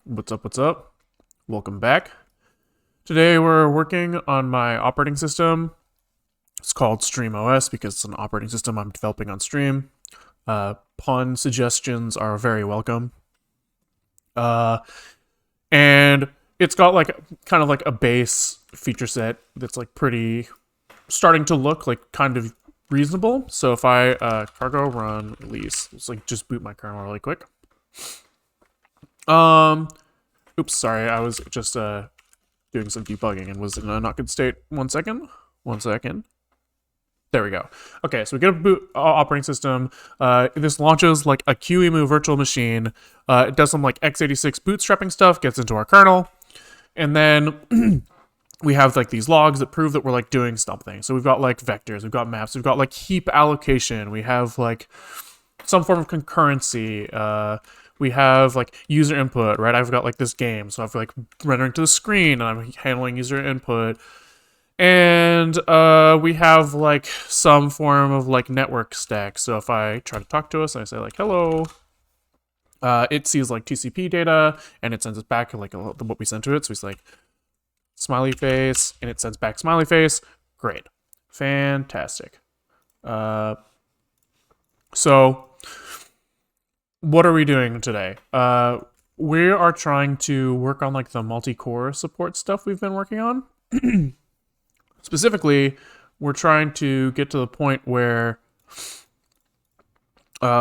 What's up? What's up? Welcome back. Today we're working on my operating system. It's called StreamOS because it's an operating system I'm developing on Stream. Pun suggestions are very welcome. And it's got like kind of like a base feature set that's like pretty starting to look like kind of reasonable. So if I cargo run release, let's like just boot my kernel really quick. Oops, sorry, I was just doing some debugging and was in a not good state. One second. There we go. Okay, so we get a boot operating system. This launches like a QEMU virtual machine. It does some like x86 bootstrapping stuff, gets into our kernel, and then we have like these logs that prove that we're like doing something. So we've got like vectors, we've got maps, we've got like heap allocation, we have like some form of concurrency. We have like user input, right? I've got like this game, so I've like rendering to the screen and I'm handling user input. And we have like some form of like network stack. So if I try to talk to us and I say like, hello, it sees like TCP data and it sends it back like what we sent to it. So it's like smiley face and it sends back smiley face. Great. Fantastic. So what are we doing today? We are trying to work on like the multi-core support stuff we've been working on. Specifically, we're trying to get to the point where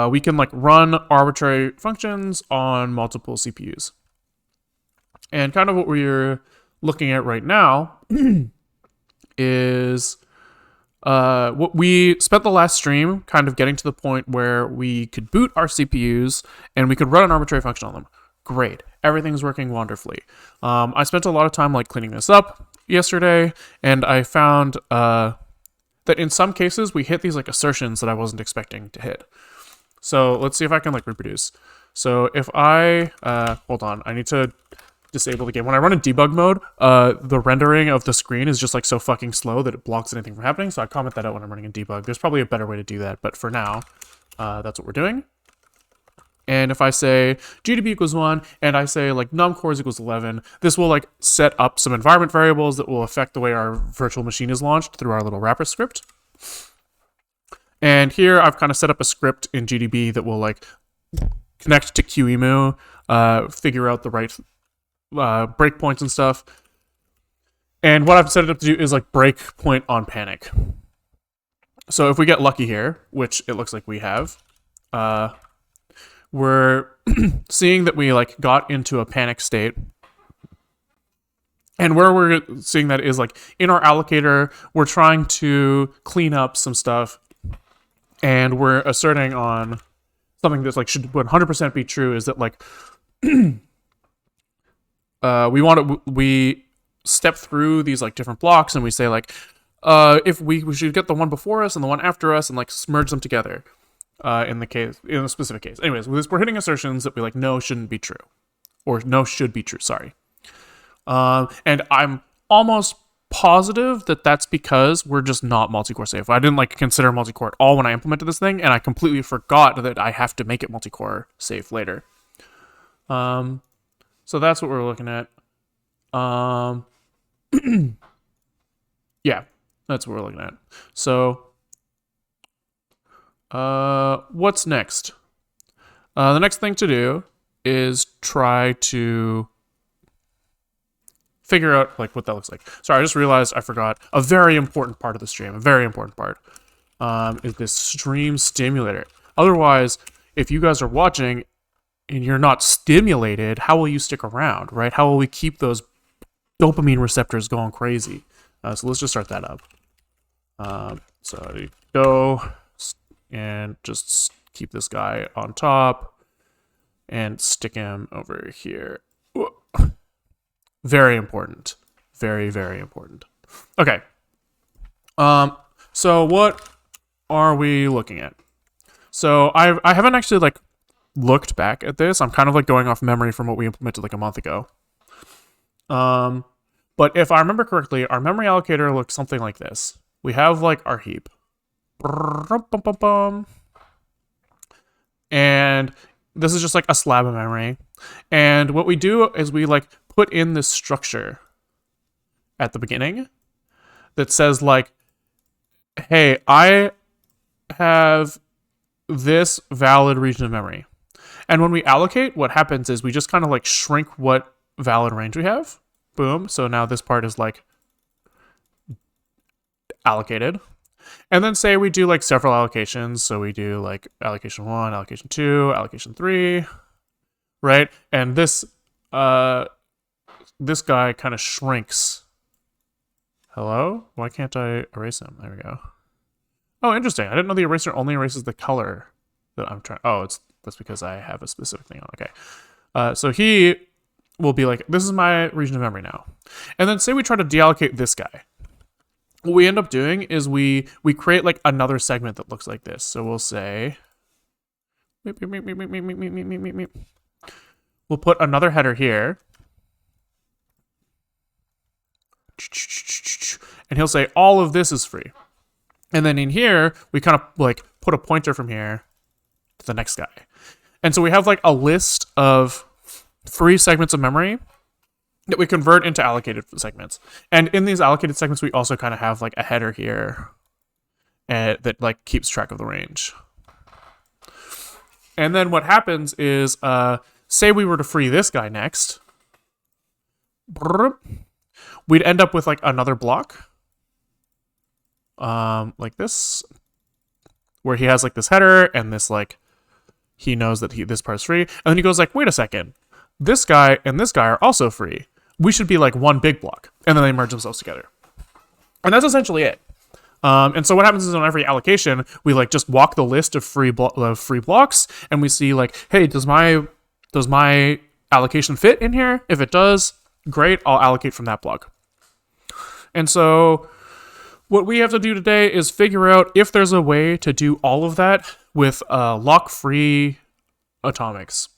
we can like run arbitrary functions on multiple CPUs. And kind of what we're looking at right now is what we spent the last stream kind of getting to the point where we could boot our CPUs and we could run an arbitrary function on them. Great. Everything's working wonderfully. I spent a lot of time like cleaning this up yesterday, and I found that in some cases we hit these like assertions that I wasn't expecting to hit. So let's see if I can like reproduce. So if I, hold on, I need to disable the game. When I run in debug mode, the rendering of the screen is just like so fucking slow that it blocks anything from happening. So I comment that out when I'm running in debug. There's probably a better way to do that, but for now, that's what we're doing. And if I say GDB equals 1 and I say like num cores equals 11, this will like set up some environment variables that will affect the way our virtual machine is launched through our little wrapper script. And here I've kind of set up a script in GDB that will like connect to QEMU, figure out the right breakpoints and stuff. And what I've set it up to do is like breakpoint on panic. So if we get lucky here, which it looks like we have, we're seeing that we like got into a panic state. And where we're seeing that is like in our allocator, we're trying to clean up some stuff, and we're asserting on something that's like should 100% be true is that like we step through these like different blocks and we say like if we should get the one before us and the one after us and like merge them together in a specific case. Anyways, we're hitting assertions that we like know shouldn't be true, or no should be true. Sorry. And I'm almost positive that that's because we're just not multi-core safe. I didn't like consider multi-core at all when I implemented this thing, and I completely forgot that I have to make it multi-core safe later. So that's what we're looking at. Yeah, that's what we're looking at. So, what's next? The next thing to do is try to figure out like what that looks like. Sorry, I just realized I forgot a very important part of the stream. A very important part is this stream stimulator. Otherwise, if you guys are watching and you're not stimulated, how will you stick around, right? How will we keep those dopamine receptors going crazy? So let's just start that up. So go and just keep this guy on top and stick him over here. Very important. Very, very important. Okay. So what are we looking at? So I haven't actually like looked back at this. I'm kind of like going off memory from what we implemented like a month ago. But if I remember correctly, our memory allocator looks something like this. We have like our heap. And this is just like a slab of memory. And what we do is we like put in this structure at the beginning that says like, hey, I have this valid region of memory. And when we allocate, what happens is we just kind of like shrink what valid range we have. Boom. So now this part is like allocated. And then say we do like several allocations. So we do like allocation 1, allocation 2, allocation 3, right? And this this guy kind of shrinks. Hello? Why can't I erase him? There we go. Oh, interesting. I didn't know the eraser only erases the color that I'm trying. Oh, that's because I have a specific thing on. Okay. So he will be like, this is my region of memory now. And then say we try to deallocate this guy. What we end up doing is we create like another segment that looks like this. So we'll say, we'll put another header here. And he'll say all of this is free. And then in here, we kind of like put a pointer from here to the next guy. And so we have like a list of free segments of memory that we convert into allocated segments. And in these allocated segments, we also kind of have like a header here that like keeps track of the range. And then what happens is, say we were to free this guy next, we'd end up with like another block, like this, where he has like this header and this like, he knows that this part's free. And then he goes like, wait a second, this guy and this guy are also free. We should be like one big block. And then they merge themselves together. And that's essentially it. And so what happens is on every allocation, we like just walk the list of free blocks, and we see like, hey, does my allocation fit in here? If it does, great, I'll allocate from that block. And so what we have to do today is figure out if there's a way to do all of that with lock-free atomics.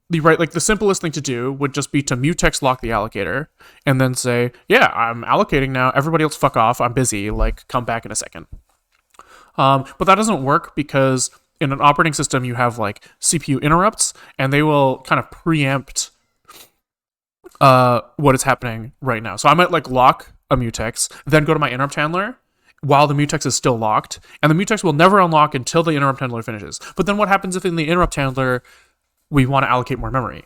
The simplest thing to do would just be to mutex lock the allocator and then say, yeah, I'm allocating now. Everybody else fuck off. I'm busy. Like, come back in a second. But that doesn't work because in an operating system, you have like CPU interrupts, and they will kind of preempt what is happening right now. So I might like lock a mutex, then go to my interrupt handler while the mutex is still locked, and the mutex will never unlock until the interrupt handler finishes. But then what happens if in the interrupt handler we want to allocate more memory?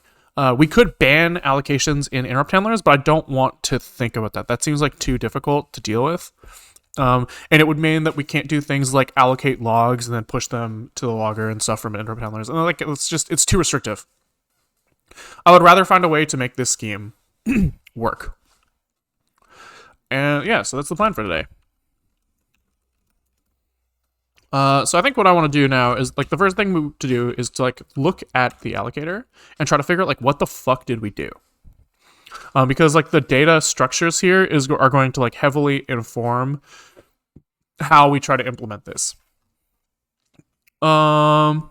We could ban allocations in interrupt handlers, but I don't want to think about that. That seems like too difficult to deal with. And it would mean that we can't do things like allocate logs and then push them to the logger and stuff from interrupt handlers. And like it's too restrictive. I would rather find a way to make this scheme work. And yeah, so that's the plan for today. So I think what I want to do now is like the first thing to do is to like look at the allocator and try to figure out like what the fuck did we do? Because like the data structures here are going to like heavily inform how we try to implement this. Okay,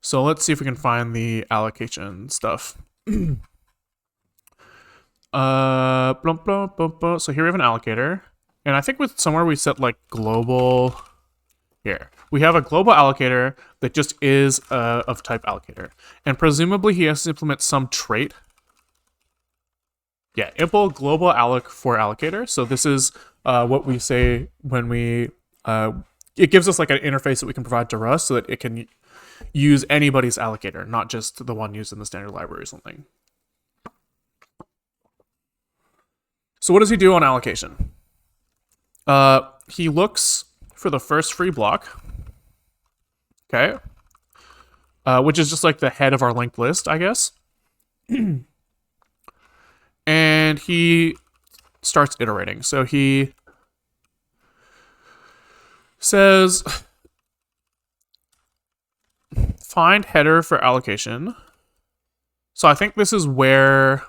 so let's see if we can find the allocation stuff. So here we have an allocator. And I think with somewhere we set like global here. We have a global allocator that just is of type allocator. And presumably he has to implement some trait. Yeah, impl global alloc for allocator. So this is what we say when we, it gives us like an interface that we can provide to Rust so that it can use anybody's allocator, not just the one used in the standard library or something. So what does he do on allocation? He looks for the first free block, okay, which is just like the head of our linked list, I guess. And he starts iterating. So he says, find header for allocation. So I think this is where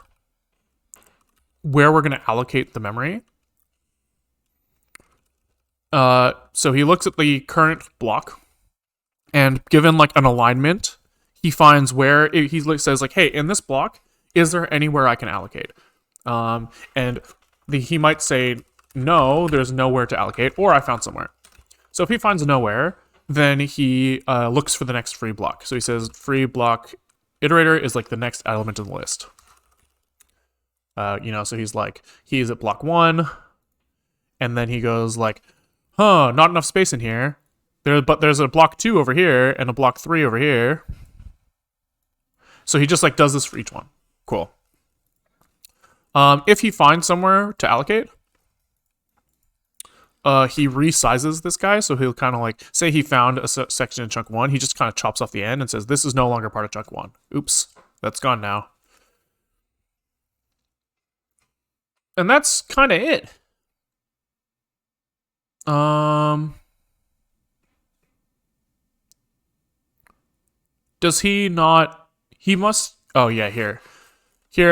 we're going to allocate the memory. So he looks at the current block, and given like an alignment, he finds where he says like, hey, in this block, is there anywhere I can allocate? And he might say, no, there's nowhere to allocate, or I found somewhere. So if he finds nowhere, then he looks for the next free block. So he says free block iterator is like the next element in the list. So he's at block 1, and then he goes like, not enough space in here. But there's a block 2 over here and a block 3 over here. So he just like does this for each one. Cool. If he finds somewhere to allocate, he resizes this guy. So he'll kind of like, say he found a section in chunk 1, he just kind of chops off the end and says, this is no longer part of chunk 1. Oops, that's gone now. And that's kind of it. Does he not? He must. Oh yeah, here,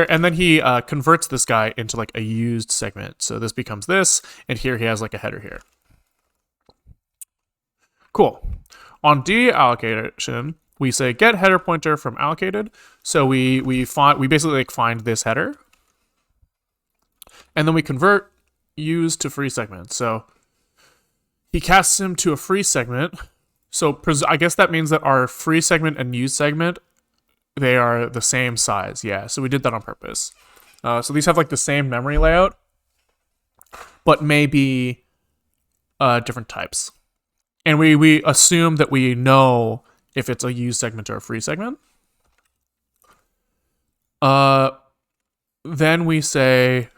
and then he converts this guy into like a used segment. So this becomes this, and here he has like a header here. Cool. On deallocation, we say get header pointer from allocated. So we basically like find this header, and then we convert used to free segment. So he casts him to a free segment. So I guess that means that our free segment and used segment, they are the same size. Yeah, so we did that on purpose. So these have like the same memory layout, but maybe different types. And we assume that we know if it's a used segment or a free segment. Then we say,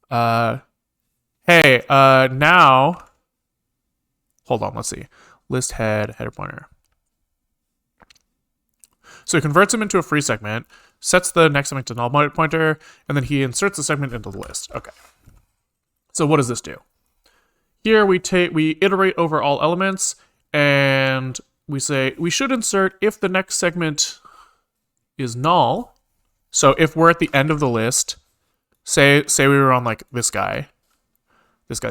hey, now, hold on, let's see. List header pointer. So he converts him into a free segment, sets the next segment to null pointer, and then he inserts the segment into the list. Okay. So what does this do? Here we iterate over all elements, and we say we should insert if the next segment is null. So if we're at the end of the list, say we were on like this guy's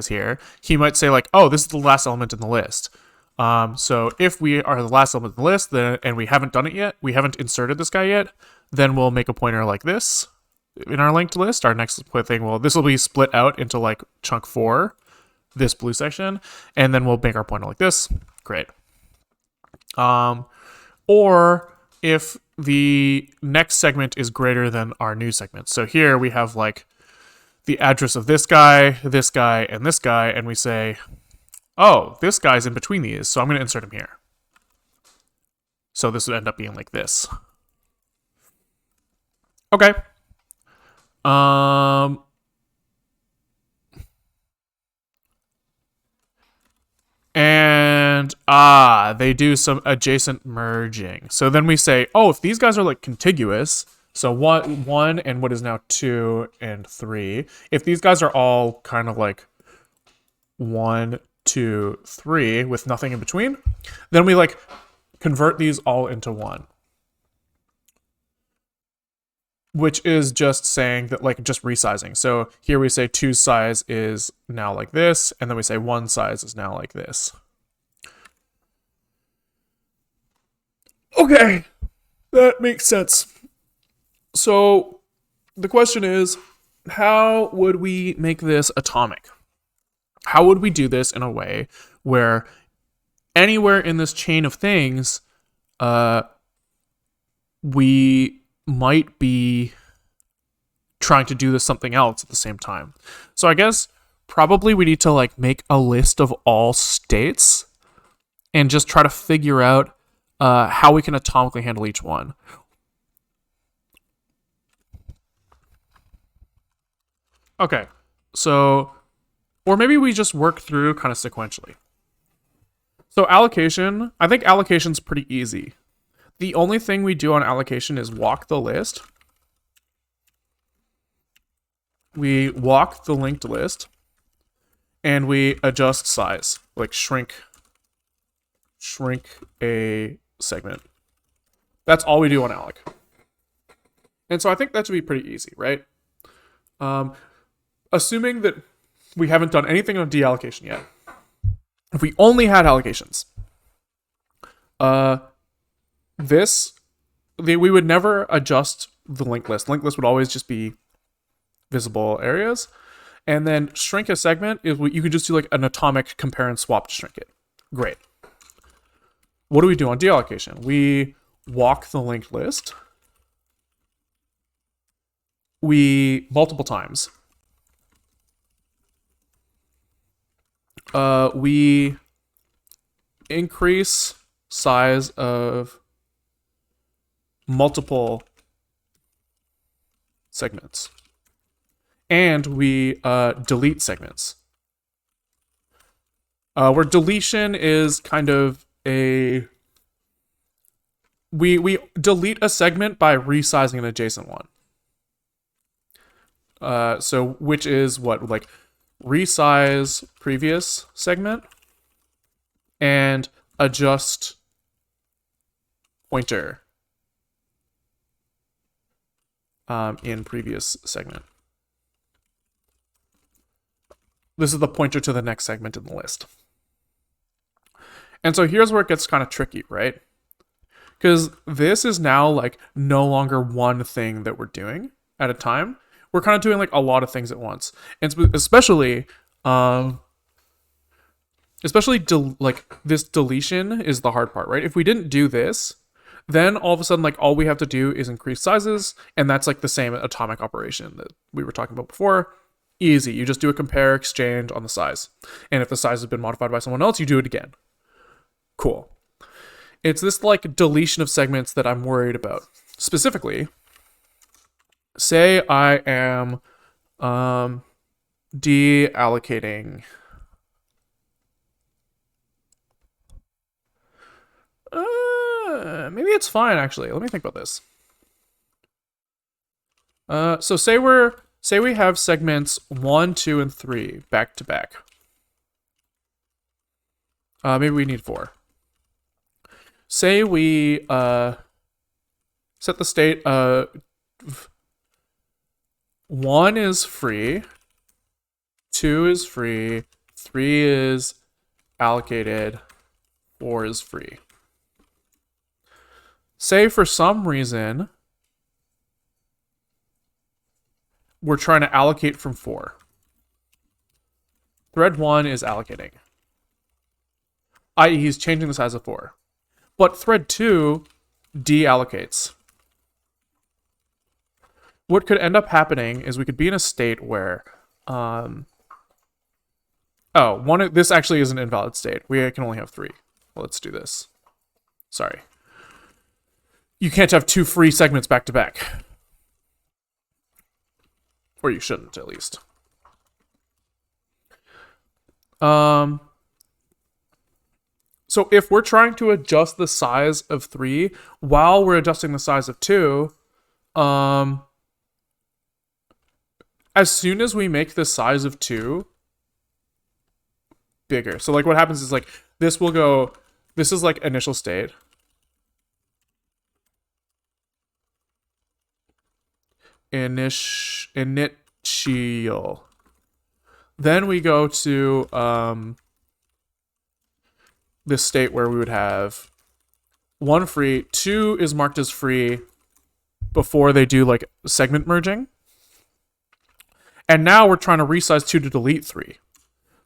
here, he might say like, oh, this is the last element in the list. So if we are the last element in the list, and we haven't done it yet, we haven't inserted this guy yet, then we'll make a pointer like this in our linked list. Our next thing, this will be split out into like chunk 4, this blue section, and then we'll make our pointer like this. Great. Or if the next segment is greater than our new segment. So here we have like the address of this guy, and this guy, and we say, oh, this guy's in between these, so I'm going to insert him here. So this would end up being like this. Okay. And they do some adjacent merging. So then we say, oh, if these guys are like contiguous, so one and what is now 2 and 3, if these guys are all kind of like 1, 2, 3 with nothing in between, then we like convert these all into 1, which is just saying that like just resizing. So here we say 2 size is now like this, and then we say 1 size is now like this. Okay, that makes sense. So the question is, how would we make this atomic? How would we do this in a way where anywhere in this chain of things, we might be trying to do something else at the same time? So I guess probably we need to like make a list of all states and just try to figure out how we can atomically handle each one. Okay, so, or maybe we just work through kind of sequentially. So allocation, I think allocation's pretty easy. The only thing we do on allocation is walk the list. We walk the linked list, and we adjust size, like shrink a segment. That's all we do on alloc. And so I think that should be pretty easy, right? Assuming that we haven't done anything on deallocation yet. If we only had allocations, we would never adjust the linked list. Linked list would always just be visible areas. And then shrink a segment is what you could just do like an atomic compare and swap to shrink it. Great. what do we do on deallocation? We walk the linked list. We multiple times. We increase size of multiple segments. And we delete segments. Where deletion is kind of a... We delete a segment by resizing an adjacent one. So which is what? Like resize previous segment and adjust pointer in previous segment. This is the pointer to the next segment in the list. And so here's where it gets kind of tricky, right? Because this is now like no longer one thing that we're doing at a time. We're kind of doing like a lot of things at once. And especially like this deletion is the hard part, right? If we didn't do this, then all of a sudden like all we have to do is increase sizes, and that's like the same atomic operation that we were talking about before. Easy. You just do a compare exchange on the size. And if the size has been modified by someone else, you do it again. Cool. It's this like deletion of segments that I'm worried about. Specifically, say I am deallocating maybe it's fine actually. Let me think about this. So say we have segments 1, 2, and 3 back to back. Maybe we need 4. Say we set the state 1 is free, 2 is free, 3 is allocated, 4 is free. Say for some reason we're trying to allocate from 4. Thread 1 is allocating, i.e. he's changing the size of 4. But thread 2 deallocates. What could end up happening is we could be in a state where, this actually is an invalid state. We can only have 3. Well, let's do this. Sorry. You can't have 2 free segments back to back. Or you shouldn't, at least. So if we're trying to adjust the size of 3 while we're adjusting the size of 2, as soon as we make the size of 2 bigger, so like what happens is like this will go, this is like initial state. Initial. Then we go to this state where we would have 1 free, 2 is marked as free before they do like segment merging. And now we're trying to resize 2 to delete 3.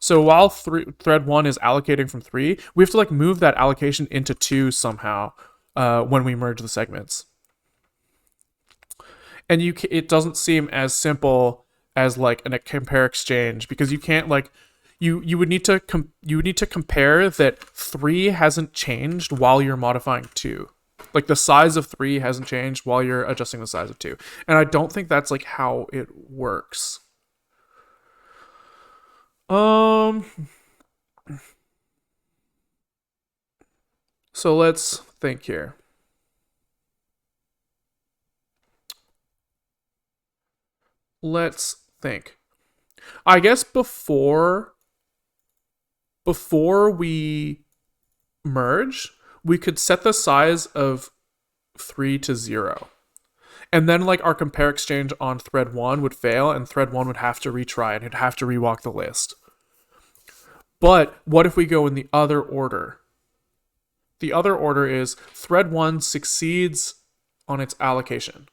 So while thread 1 is allocating from 3, we have to like move that allocation into 2 somehow when we merge the segments. And it doesn't seem as simple as like a compare exchange, because you can't like you would need to compare that 3 hasn't changed while you're modifying 2. Like the size of 3 hasn't changed while you're adjusting the size of 2. And I don't think that's like how it works. So let's think here. Let's think. I guess before we merge, we could set the size of 3 to 0. And then like our compare exchange on thread 1 would fail, and thread 1 would have to retry and it'd have to rewalk the list. But what if we go in the other order? The other order is thread 1 succeeds on its allocation.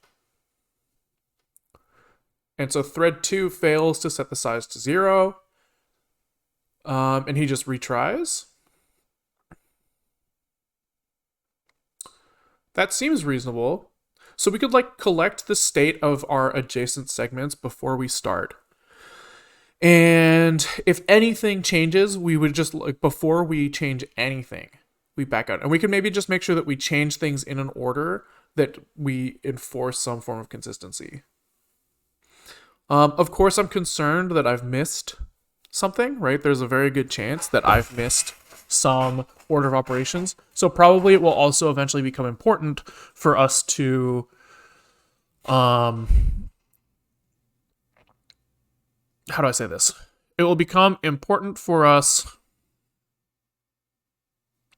And so thread 2 fails to set the size to 0. And he just retries. That seems reasonable. So we could like collect the state of our adjacent segments before we start. And if anything changes, we would just like before we change anything, we back out. And we can maybe just make sure that we change things in an order that we enforce some form of consistency. Of course, I'm concerned that I've missed something, right? There's a very good chance that I've missed some order of operations. So probably it will also eventually become important for us to how do I say this? It will become important for us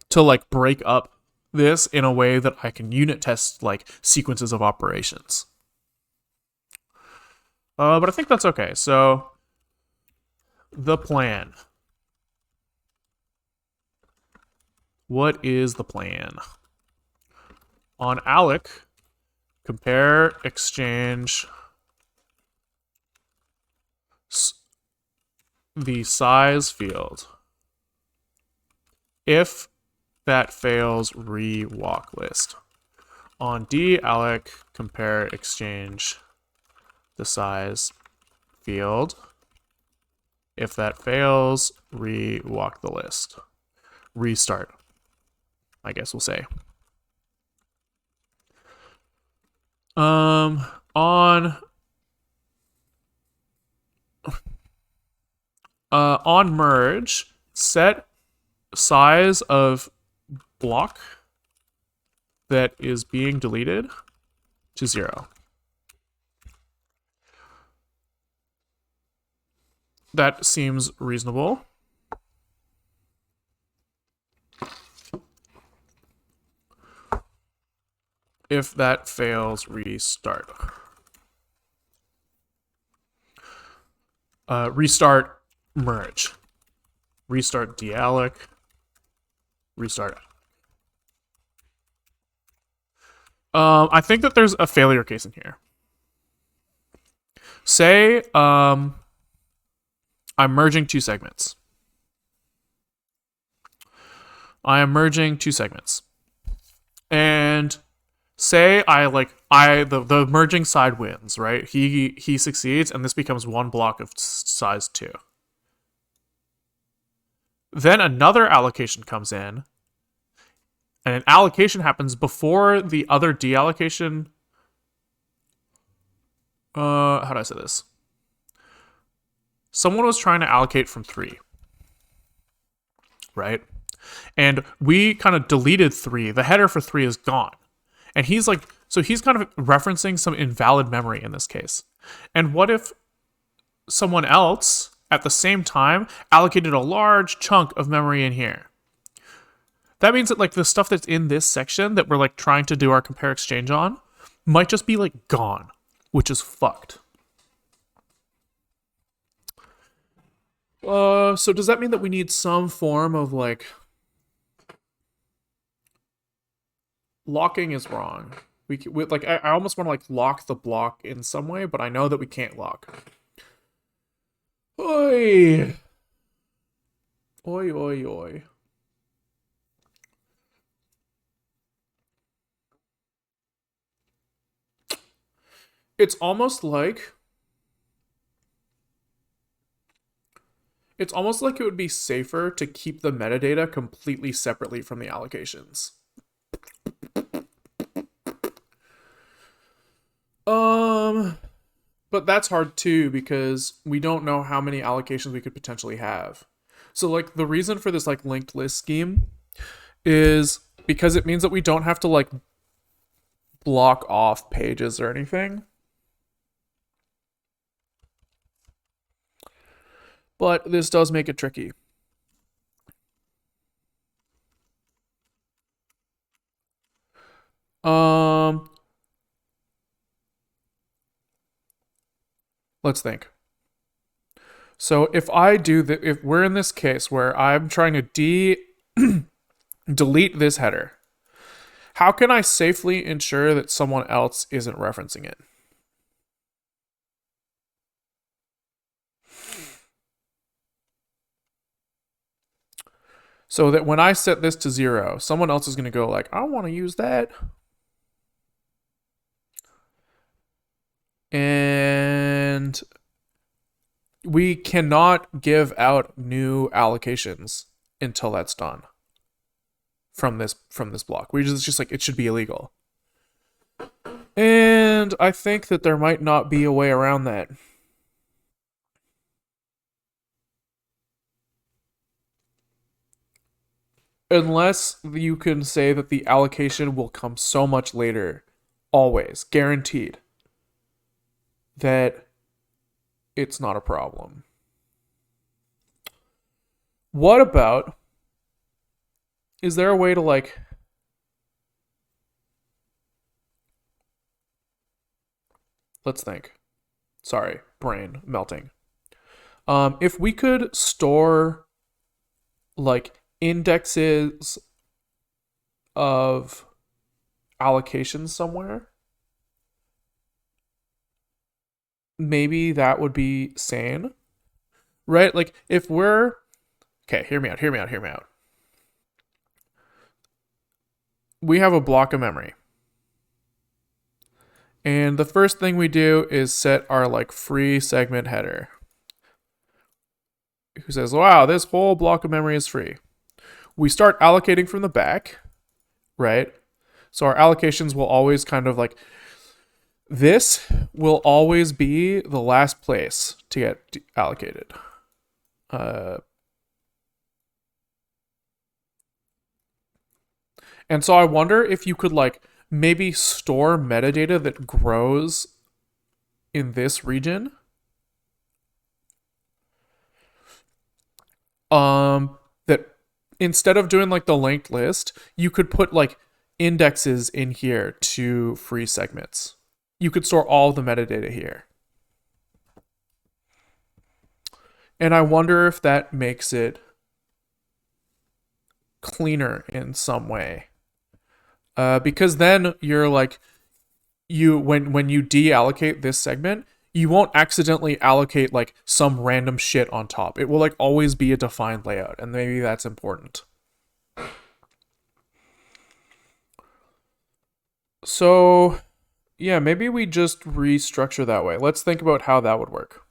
to like break up this in a way that I can unit test like sequences of operations. But I think that's okay. So the plan. What is the plan? On alloc, compare exchange the size field. If that fails, rewalk list. On dalloc, compare exchange the size field. If that fails, rewalk the list. Restart, I guess we'll say. On merge, set size of block that is being deleted to 0. That seems reasonable. If that fails, restart. Restart merge. Restart dalloc. Restart. I think that there's a failure case in here. Say I'm merging two segments. I am merging two segments. And say the merging side wins, right? He succeeds and this becomes one block of size 2. Then another allocation comes in, and an allocation happens before the other deallocation. How do I say this? Someone was trying to allocate from 3, right? And we kind of deleted 3. The header for 3 is gone. And he's kind of referencing some invalid memory in this case. And what if someone else at the same time allocated a large chunk of memory in here? That means that like the stuff that's in this section that we're like trying to do our compare exchange on might just be like gone, which is fucked. So does that mean that we need some form of like locking is wrong? I almost want to like lock the block in some way, but I know that we can't lock. Oi. Oi, oi, oi. It's almost like it would be safer to keep the metadata completely separately from the allocations. But that's hard too because we don't know how many allocations we could potentially have. So like the reason for this like linked list scheme is because it means that we don't have to like block off pages or anything. But this does make it tricky. Let's think. So if we're in this case where I'm trying to delete this header, how can I safely ensure that someone else isn't referencing it? So that when I set this to 0, someone else is going to go like, I want to use that. And we cannot give out new allocations until that's done from this block. We just like, it should be illegal. And I think that there might not be a way around that. Unless you can say that the allocation will come so much later, always, guaranteed, that it's not a problem. What about, is there a way to like, let's think. Sorry, brain melting. If we could store like indexes of allocations somewhere, maybe that would be sane, right? Like if we're, okay, hear me out. We have a block of memory. And the first thing we do is set our like free segment header. Who says, wow, this whole block of memory is free. We start allocating from the back, right? So our allocations will always kind of like, this will always be the last place to get allocated. And so I wonder if you could like maybe store metadata that grows in this region. That instead of doing like the linked list, you could put like indexes in here to free segments. You could store all the metadata here. And I wonder if that makes it cleaner in some way. Because then you're like, when you deallocate this segment, you won't accidentally allocate like some random shit on top. It will like always be a defined layout, and maybe that's important. So, yeah, maybe we just restructure that way. Let's think about how that would work.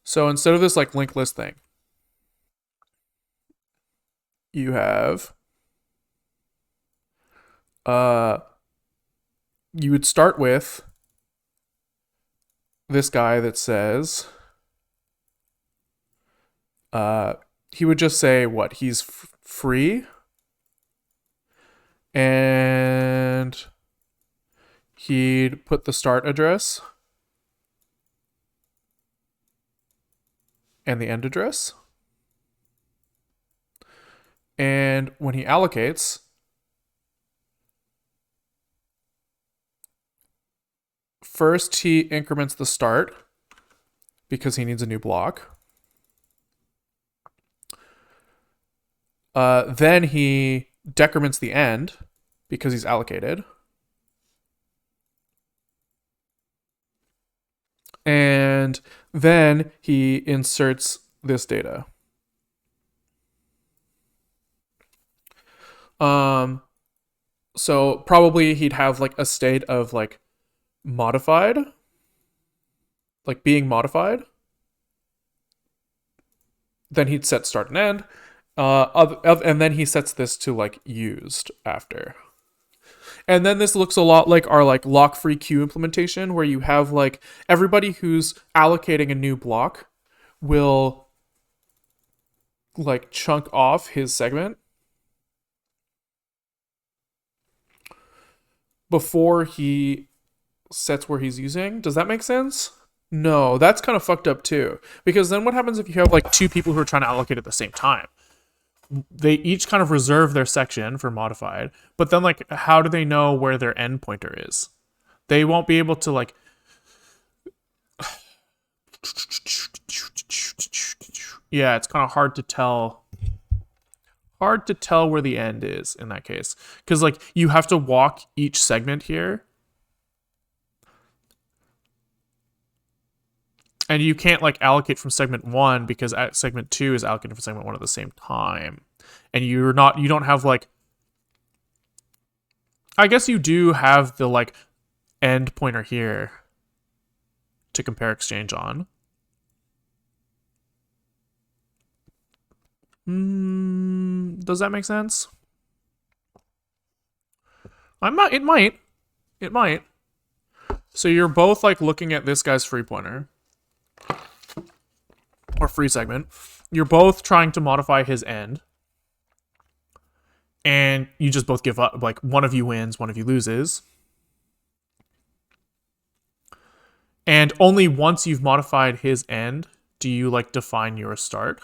So instead of this like linked list thing, you have you would start with this guy that says he would just say what he's free, and he'd put the start address and the end address. And when he allocates, first he increments the start because he needs a new block. Then he decrements the end because he's allocated. And then he inserts this data. So probably he'd have like a state of like modified, like being modified. Then he'd set start and end. And then he sets this to like used after. And then this looks a lot like our like lock free queue implementation, where you have like everybody who's allocating a new block will like chunk off his segment before he sets where he's using. Does that make sense? No, that's kind of fucked up too. Because then what happens if you have like two people who are trying to allocate at the same time? They each kind of reserve their section for modified, but then like how do they know where their end pointer is? They won't be able to like yeah, it's kind of hard to tell where the end is in that case, because like you have to walk each segment here, and you can't like allocate from segment 1 because segment 2 is allocated from segment 1 at the same time, and you don't have like I guess you do have the like end pointer here to compare exchange on. Does that make sense? It might. It might. So you're both like looking at this guy's free pointer or free segment. You're both trying to modify his end. And you just both give up. Like one of you wins, one of you loses. And only once you've modified his end do you like define your start.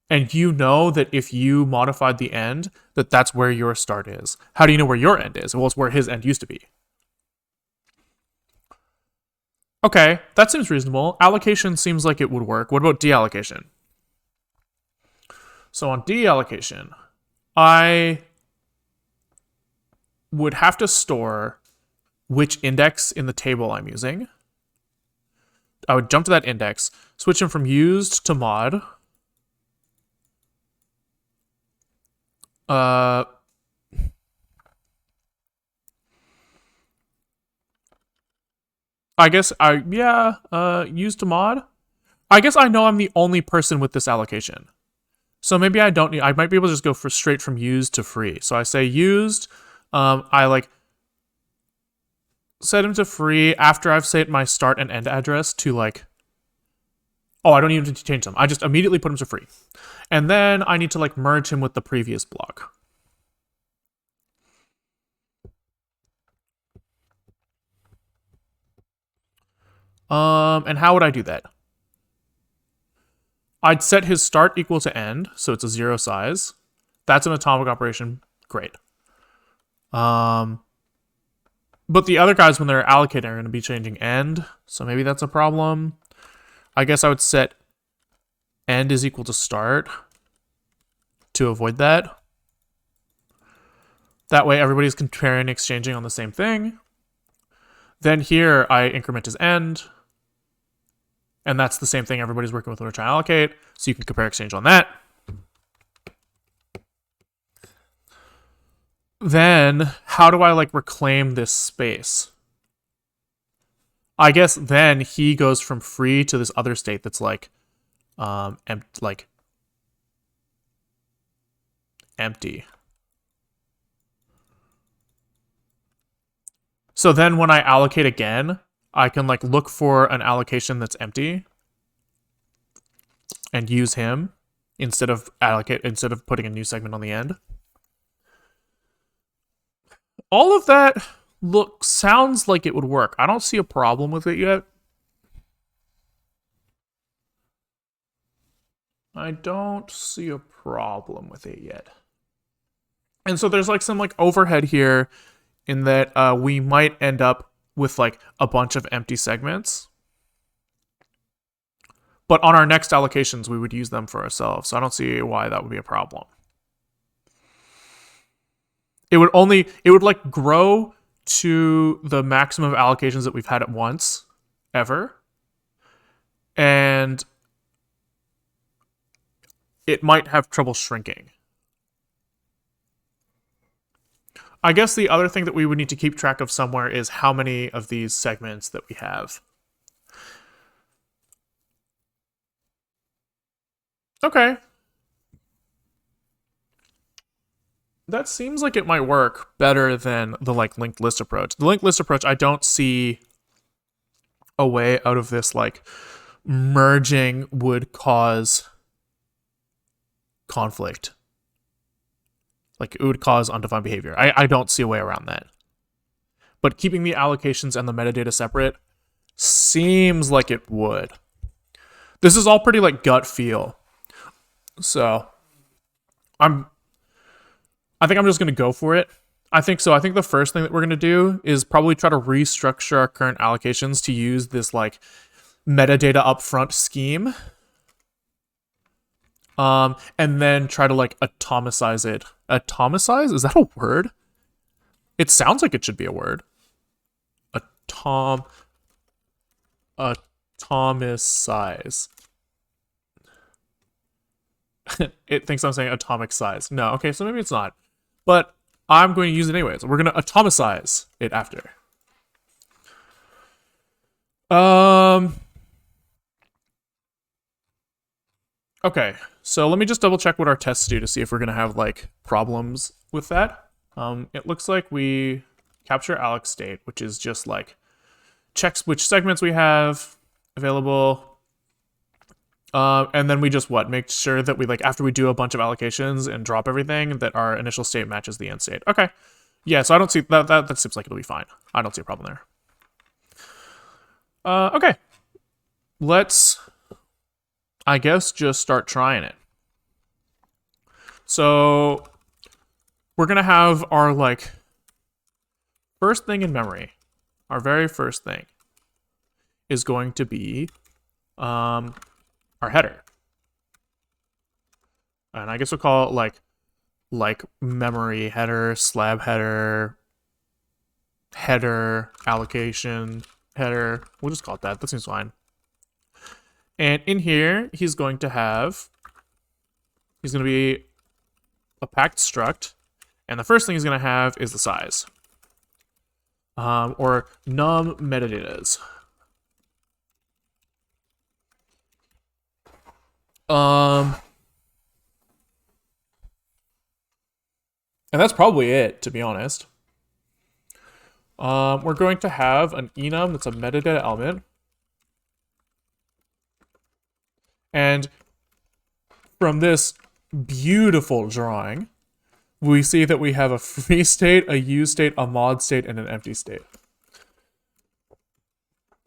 And you know that if you modified the end, that that's where your start is. How do you know where your end is? Well, it's where his end used to be. Okay, that seems reasonable. Allocation seems like it would work. What about deallocation? So on deallocation, I would have to store which index in the table I'm using. I would jump to that index, switch them from used to mod. I guess used to mod. I guess I know I'm the only person with this allocation. So maybe I don't need, I might be able to just go for straight from used to free. So I say used, I like set him to free after I've set my start and end address to like, oh, I don't need to change them. I just immediately put him to free. And then I need to like merge him with the previous block. And how would I do that? I'd set his start equal to end, so it's a 0 size. That's an atomic operation. Great. But the other guys, when they're allocating, are going to be changing end, so maybe that's a problem. I guess I would set end is equal to start to avoid that. That way everybody's comparing, exchanging on the same thing. Then here I increment his end. And that's the same thing everybody's working with when they're trying to allocate. So you can compare exchange on that. Then how do I like reclaim this space? I guess then he goes from free to this other state that's like empty. So then when I allocate again, I can like look for an allocation that's empty and use him instead of putting a new segment on the end. All of that sounds like it would work. I don't see a problem with it yet. I don't see a problem with it yet. And so there's like some like overhead here in that we might end up with like a bunch of empty segments. But on our next allocations, we would use them for ourselves. So I don't see why that would be a problem. It would like grow to the maximum of allocations that we've had at once, ever. And it might have trouble shrinking. I guess the other thing that we would need to keep track of somewhere is how many of these segments that we have. Okay. That seems like it might work better than the like linked list approach. The linked list approach, I don't see a way out of this like merging would cause conflict. Like it would cause undefined behavior. I don't see a way around that. But keeping the allocations and the metadata separate seems like it would. This is all pretty like gut feel. So I think I'm just going to go for it. I think the first thing that we're going to do is probably try to restructure our current allocations to use this like metadata upfront scheme. And then try to like atomicize it. Atomicize? Is that a word? It sounds like it should be a word. Atomicize. It thinks I'm saying atomic size. No, okay, so maybe it's not. But I'm going to use it anyways. We're going to atomicize it after. Okay, so let me just double check what our tests do to see if we're going to have like problems with that. It looks like we capture alloc state, which is just like checks which segments we have available. And then we just make sure that we after we do a bunch of allocations and drop everything, that our initial state matches the end state. Okay. Yeah, so I don't see that seems like it'll be fine. I don't see a problem there. Okay. Let's, I guess, just start trying it. So we're gonna have our first thing in memory. Our very first thing is going to be our header. And I guess we'll call it like memory header, slab header, header, allocation, header. We'll just call it that. That seems fine. And in here, he's going to be a packed struct. And the first thing he's going to have is the size. Or num metadatas. And that's probably it, to be honest. We're going to have an enum that's a metadata element. And from this beautiful drawing, we see that we have a free state, a use state, a mod state, and an empty state.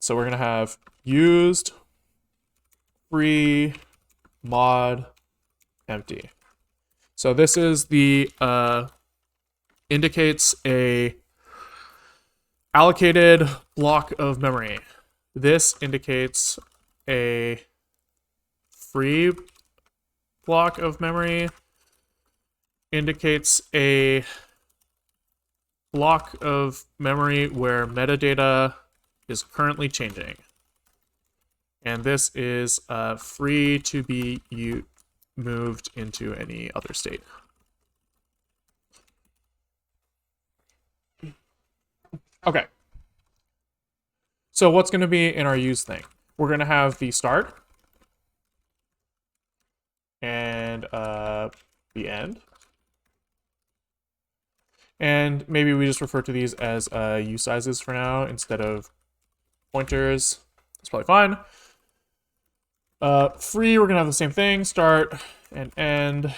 So we're going to have used, free, mod, empty. So this is the indicates a allocated block of memory. This indicates a free block of memory, indicates a block of memory where metadata is currently changing. And this is free to be moved into any other state. Okay. So what's going to be in our use thing? We're going to have the start and the end. And maybe we just refer to these as use sizes for now instead of pointers. That's probably fine. Free, we're going to have the same thing, start and end.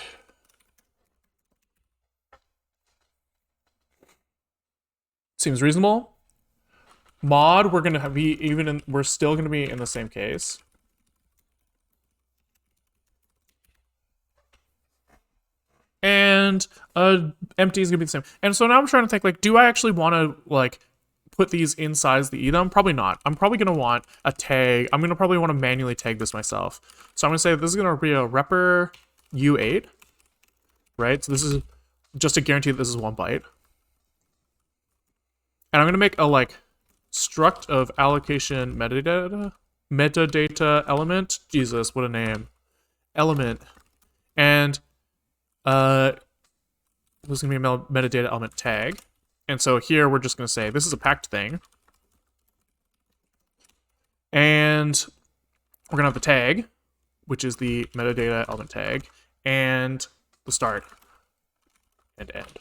Seems reasonable. Mod, we're going to we're still going to be in the same case. And empty is going to be the same. And so now I'm trying to think, do I actually want to, put these inside the enum? Probably not. I'm probably going to want a tag. I'm going to probably want to manually tag this myself. So I'm going to say this is going to be a repr u8, right? So this is just to guarantee that this is 1 byte. And I'm going to make a struct of allocation metadata element. Jesus, what a name. Element. And this is going to be a metadata element tag. And so here we're just going to say this is a packed thing. And we're going to have the tag, which is the metadata element tag, and the start and end.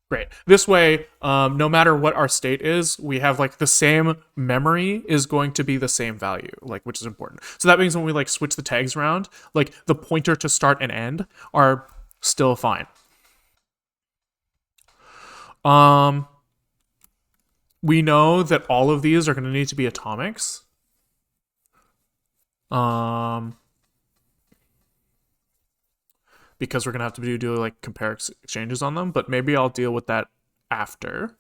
Great. This way, no matter what our state is, we have the same memory is going to be the same value, which is important. So that means when we switch the tags around, the pointer to start and end are still fine. We know that all of these are going to need to be atomics. Because we're going to have to do compare exchanges on them, but maybe I'll deal with that after.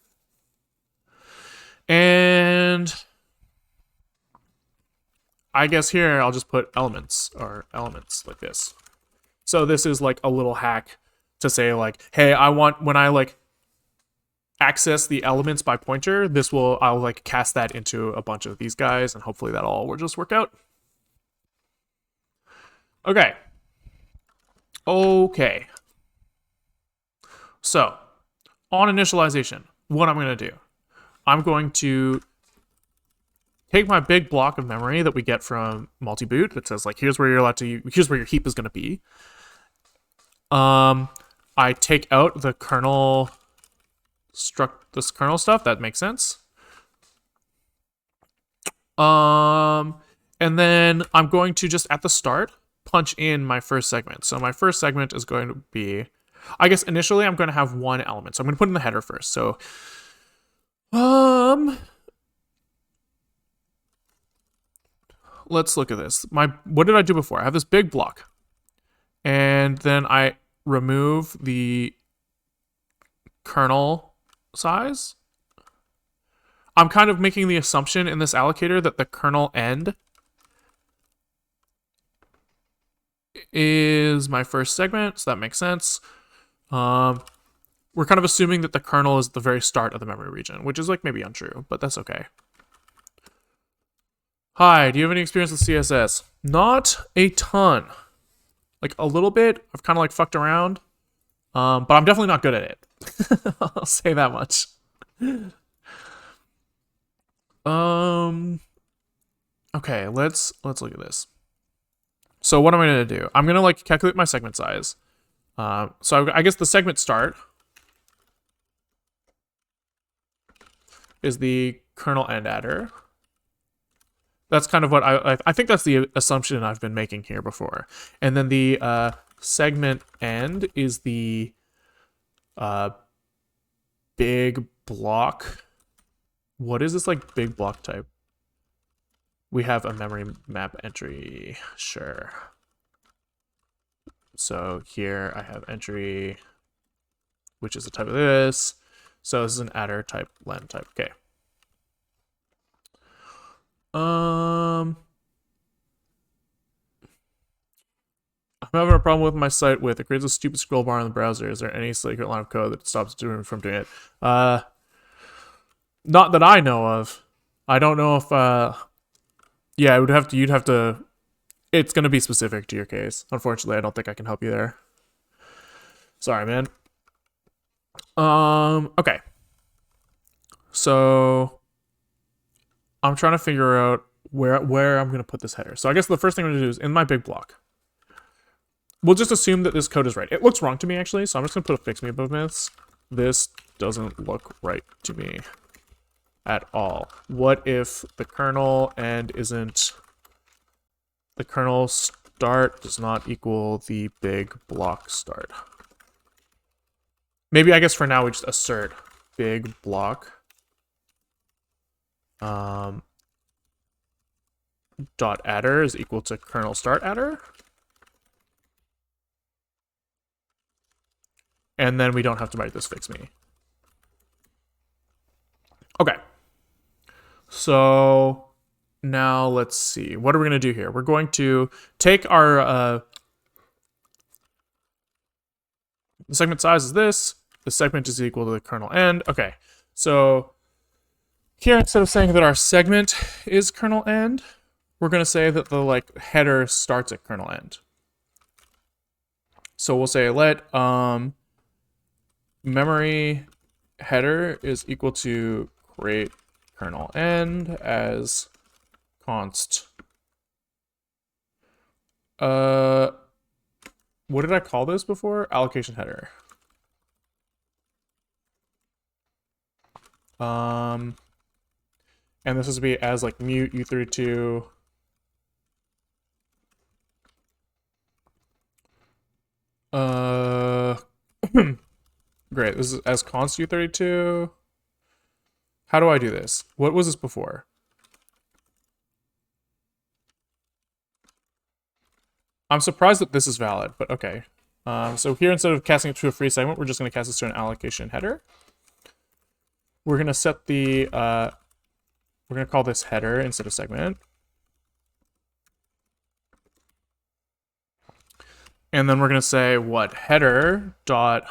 And I guess here I'll just put elements like this. So this is a little hack to say hey, I want, when I access the elements by pointer, I'll cast that into a bunch of these guys, and hopefully that all will just work out. Okay. Okay. So, on initialization, what I'm going to do, I'm going to take my big block of memory that we get from multi-boot that says like here's where you're allowed to here's where your heap is going to be. I take out the kernel this kernel stuff. That makes sense. And then I'm going to just at the start punch in my first segment. So my first segment is going to be, I guess initially I'm going to have one element. So I'm going to put in the header first. So, let's look at this. What did I do before? I have this big block, and then I remove the kernel size. I'm kind of making the assumption in this allocator that the kernel end is my first segment, so that makes sense. We're kind of assuming that the kernel is the very start of the memory region, which is like maybe untrue, but that's okay. Hi, do you have any experience with CSS? Not a ton. Like a little bit. I've kind of like fucked around. But I'm definitely not good at it. I'll say that much. Okay, let's look at this. So what am I going to do? I'm going to like calculate my segment size. So I guess the segment start is the kernel end adder. That's kind of what I think that's the assumption I've been making here before. And then the segment end is the big block. What is this like big block type? We have a memory map entry. Sure. So here I have entry, which is the type of this. So this is an adder type, len type. Okay. I'm having a problem with my site with it creates a stupid scroll bar in the browser. Is there any secret line of code that stops doing from doing it? Not that I know of. I don't know if yeah, you'd have to it's gonna be specific to your case. Unfortunately, I don't think I can help you there. Sorry, man. Okay. So I'm trying to figure out where I'm gonna put this header. So I guess the first thing I'm gonna do is in my big block. We'll just assume that this code is right. It looks wrong to me actually, so I'm just gonna put a fix me above this. This doesn't look right to me at all. What if the kernel end isn't the kernel start does not equal the big block start? Maybe I guess for now we just assert big block dot adder is equal to kernel start adder. And then we don't have to write this fix me. Okay. So now let's see. What are we going to do here? We're going to take our the segment size is this. The segment is equal to the kernel end. Okay. So here, instead of saying that our segment is kernel end, we're going to say that the like header starts at kernel end. So we'll say let memory header is equal to create kernel end as const. What did I call this before? Allocation header. And this is to be as like mute u32. Great. This is as const u32. How do I do this? What was this before? I'm surprised that this is valid, but okay. So here, instead of casting it to a free segment, we're just going to cast this to an allocation header. We're going to set the, we're going to call this header instead of segment. And then we're going to say what header dot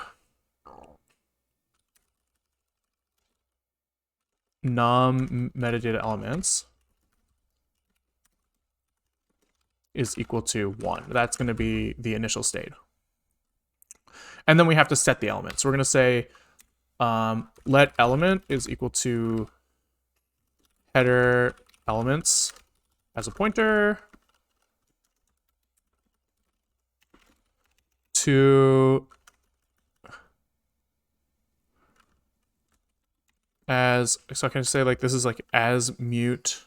num metadata elements is equal to 1. That's going to be the initial state. And then we have to set the element. So we're going to say let element is equal to header elements as a pointer to as, so I can say like this is like as mute.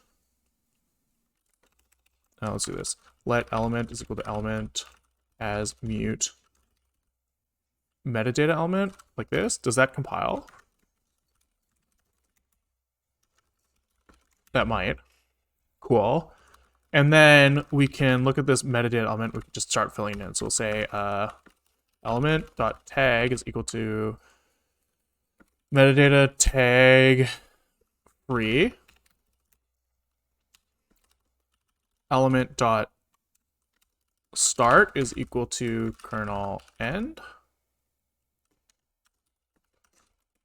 Now let's do this. Let element is equal to element as mute metadata element like this. Does that compile? That might. Cool. And then we can look at this metadata element. We can just start filling it in. So we'll say element.tag is equal to metadata tag free element dot start is equal to kernel end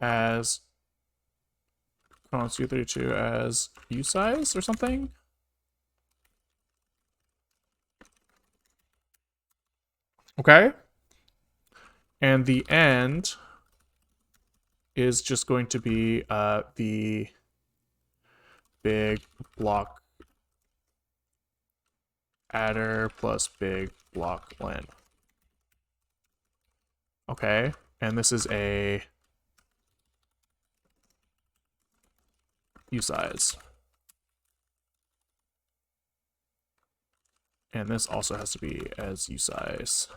as kernel 232 as usize or something. Okay. And the end is just going to be the big block adder plus big block len. Okay, and this is a usize. And this also has to be as usize.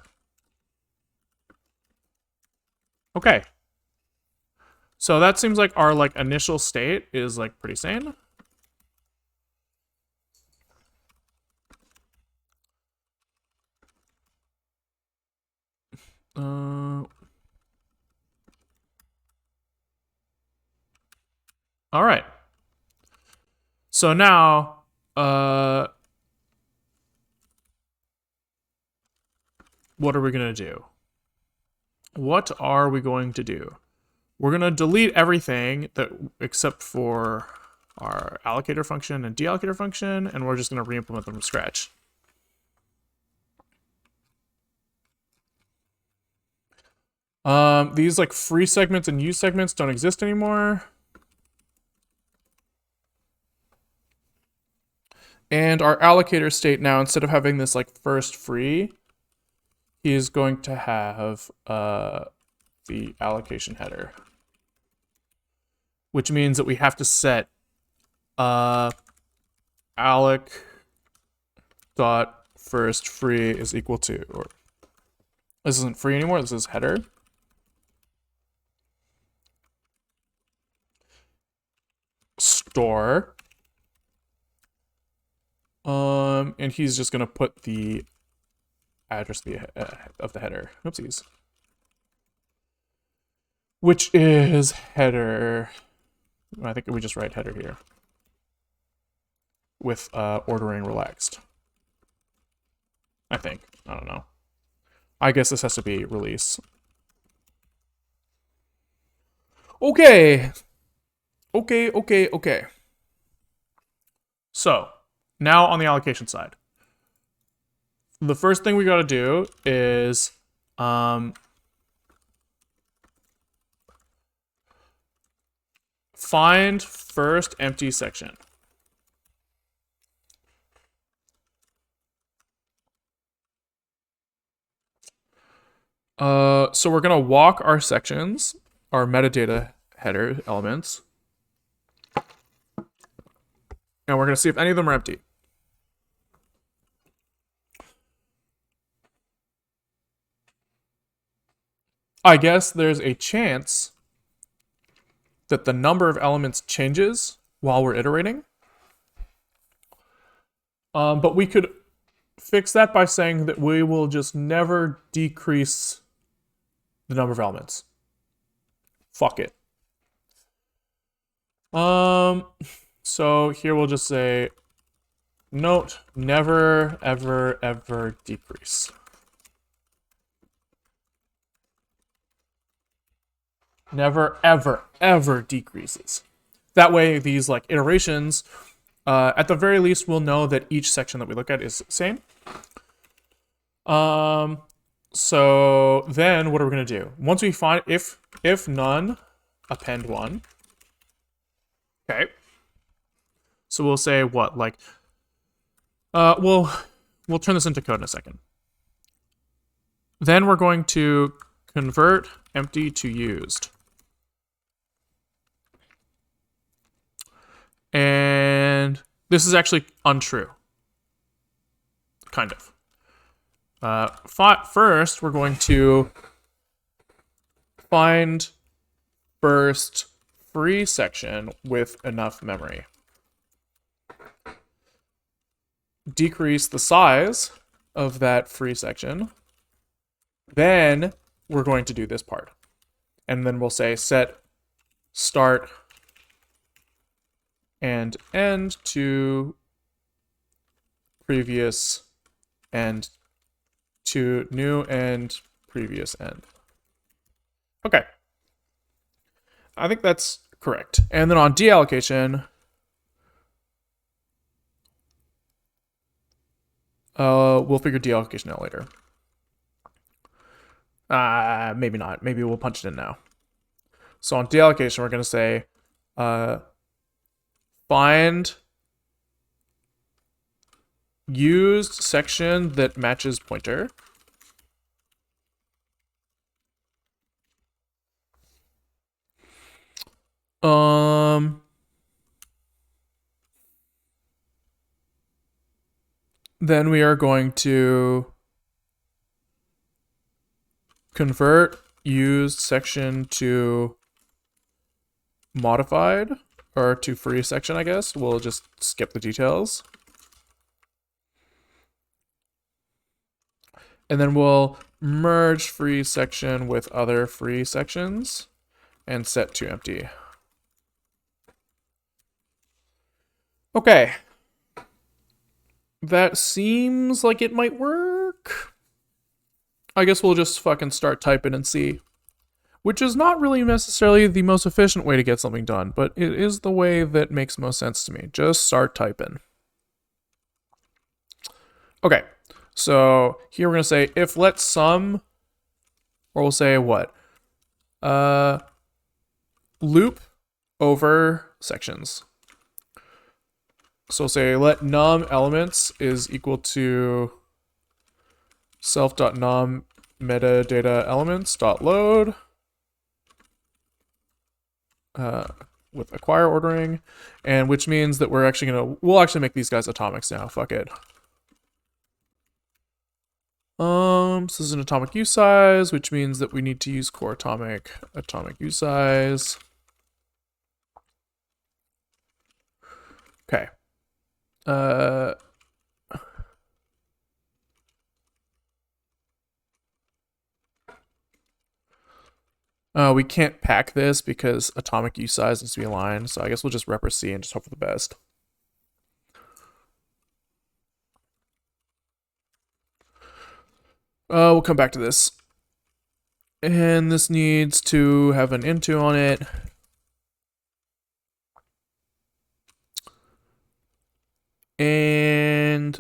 Okay. So that seems like our like initial state is like pretty sane. All right. So now, what are we going to do? What are we going to do? We're going to delete everything that except for our allocator function and deallocator function, and we're just going to re-implement them from scratch. These like free segments and use segments don't exist anymore. And our allocator state now, instead of having this like first free, is going to have the allocation header, which means that we have to set alloc dot first free is equal to, or this isn't free anymore, this is header. Store. And he's just gonna put the address of the header. Oopsies. Which is header. I think we just write header here with ordering relaxed. I think. I don't know. I guess this has to be release. Okay. Okay. So now on the allocation side, the first thing we got to do is find first empty section. So we're gonna walk our sections, our metadata header elements, and we're gonna see if any of them are empty. I guess there's a chance that the number of elements changes while we're iterating. But we could fix that by saying that we will just never decrease the number of elements. Fuck it. So here we'll just say, note, never, ever decrease. Never, ever decreases. That way, these like iterations, at the very least, we'll know that each section that we look at is the same. So then what are we going to do? Once we find if none, append one. Okay. So we'll say what? Like we'll turn this into code in a second. Then we're going to convert empty to used. And this is actually untrue. Kind of. First, we're going to find first free section with enough memory. Decrease the size of that free section. Then we're going to do this part. And then we'll say set start and end to previous end to new and previous end. Okay. I think that's correct. And then on deallocation, we'll figure deallocation out later. Maybe not. Maybe we'll punch it in now. So on deallocation, we're going to say find used section that matches pointer. Then we are going to convert used section to modified, or to free section, I guess. We'll just skip the details. And then we'll merge free section with other free sections and set to empty. Okay. That seems like it might work. I guess we'll just fucking start typing and see. Which is not really necessarily the most efficient way to get something done, but it is the way that makes most sense to me. Just start typing. Okay, so here we're going to say if let sum, or we'll say what? Loop over sections. So say let num elements is equal to self.num metadata elements dot load with acquire ordering, and which means that we'll actually make these guys atomics now. Fuck it. So this is an atomic usize, which means that we need to use core atomic usize. Okay. We can't pack this because atomic usize needs to be aligned, so I guess we'll just repr C and just hope for the best. We'll come back to this. And this needs to have an into on it. And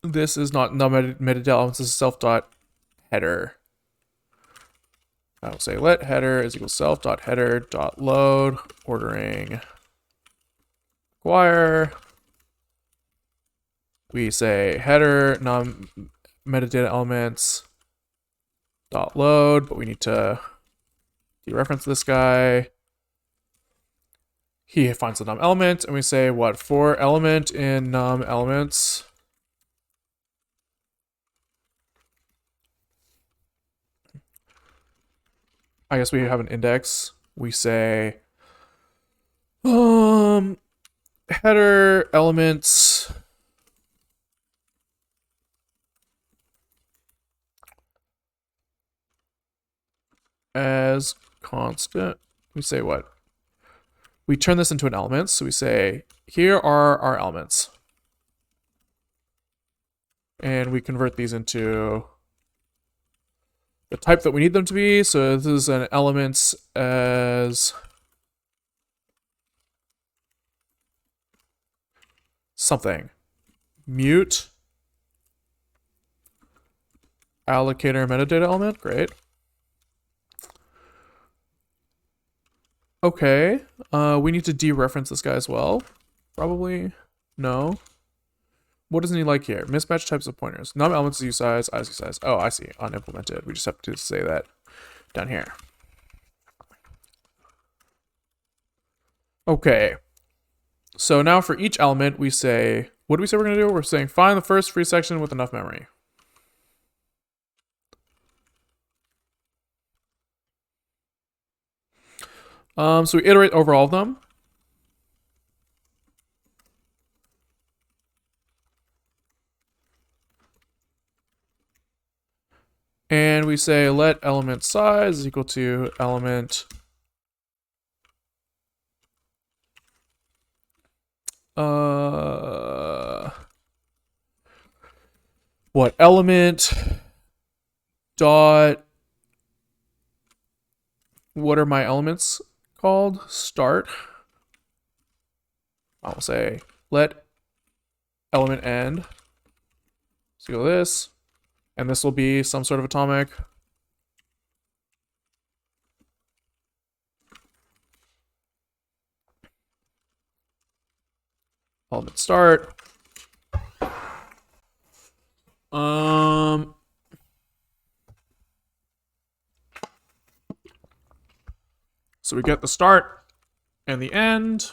this is not num metadata elements, this is self.header. I will say let header is equal self.header.load ordering acquire. We say header num metadata elements dot load, but we need to dereference this guy. He finds the num element, and we say what? For element in num elements. I guess we have an index. We say header elements as constant. We say what? We turn this into an element, so we say here are our elements. And we convert these into the type that we need them to be. So this is an elements as something. Mute allocator metadata element. Great. Okay. We need to dereference this guy as well. Probably. No. What doesn't he like here? Mismatch types of pointers. Num elements use size, IC size. Oh, I see. Unimplemented. We just have to say that down here. Okay. So now for each element, we say, what do we say we're going to do? We're saying find the first free section with enough memory. So we iterate over all of them. And we say let element size is equal to element what element dot, what are my elements called? Start. I'll say let element end. So go this, and this will be some sort of atomic. Element start. So we get the start and the end.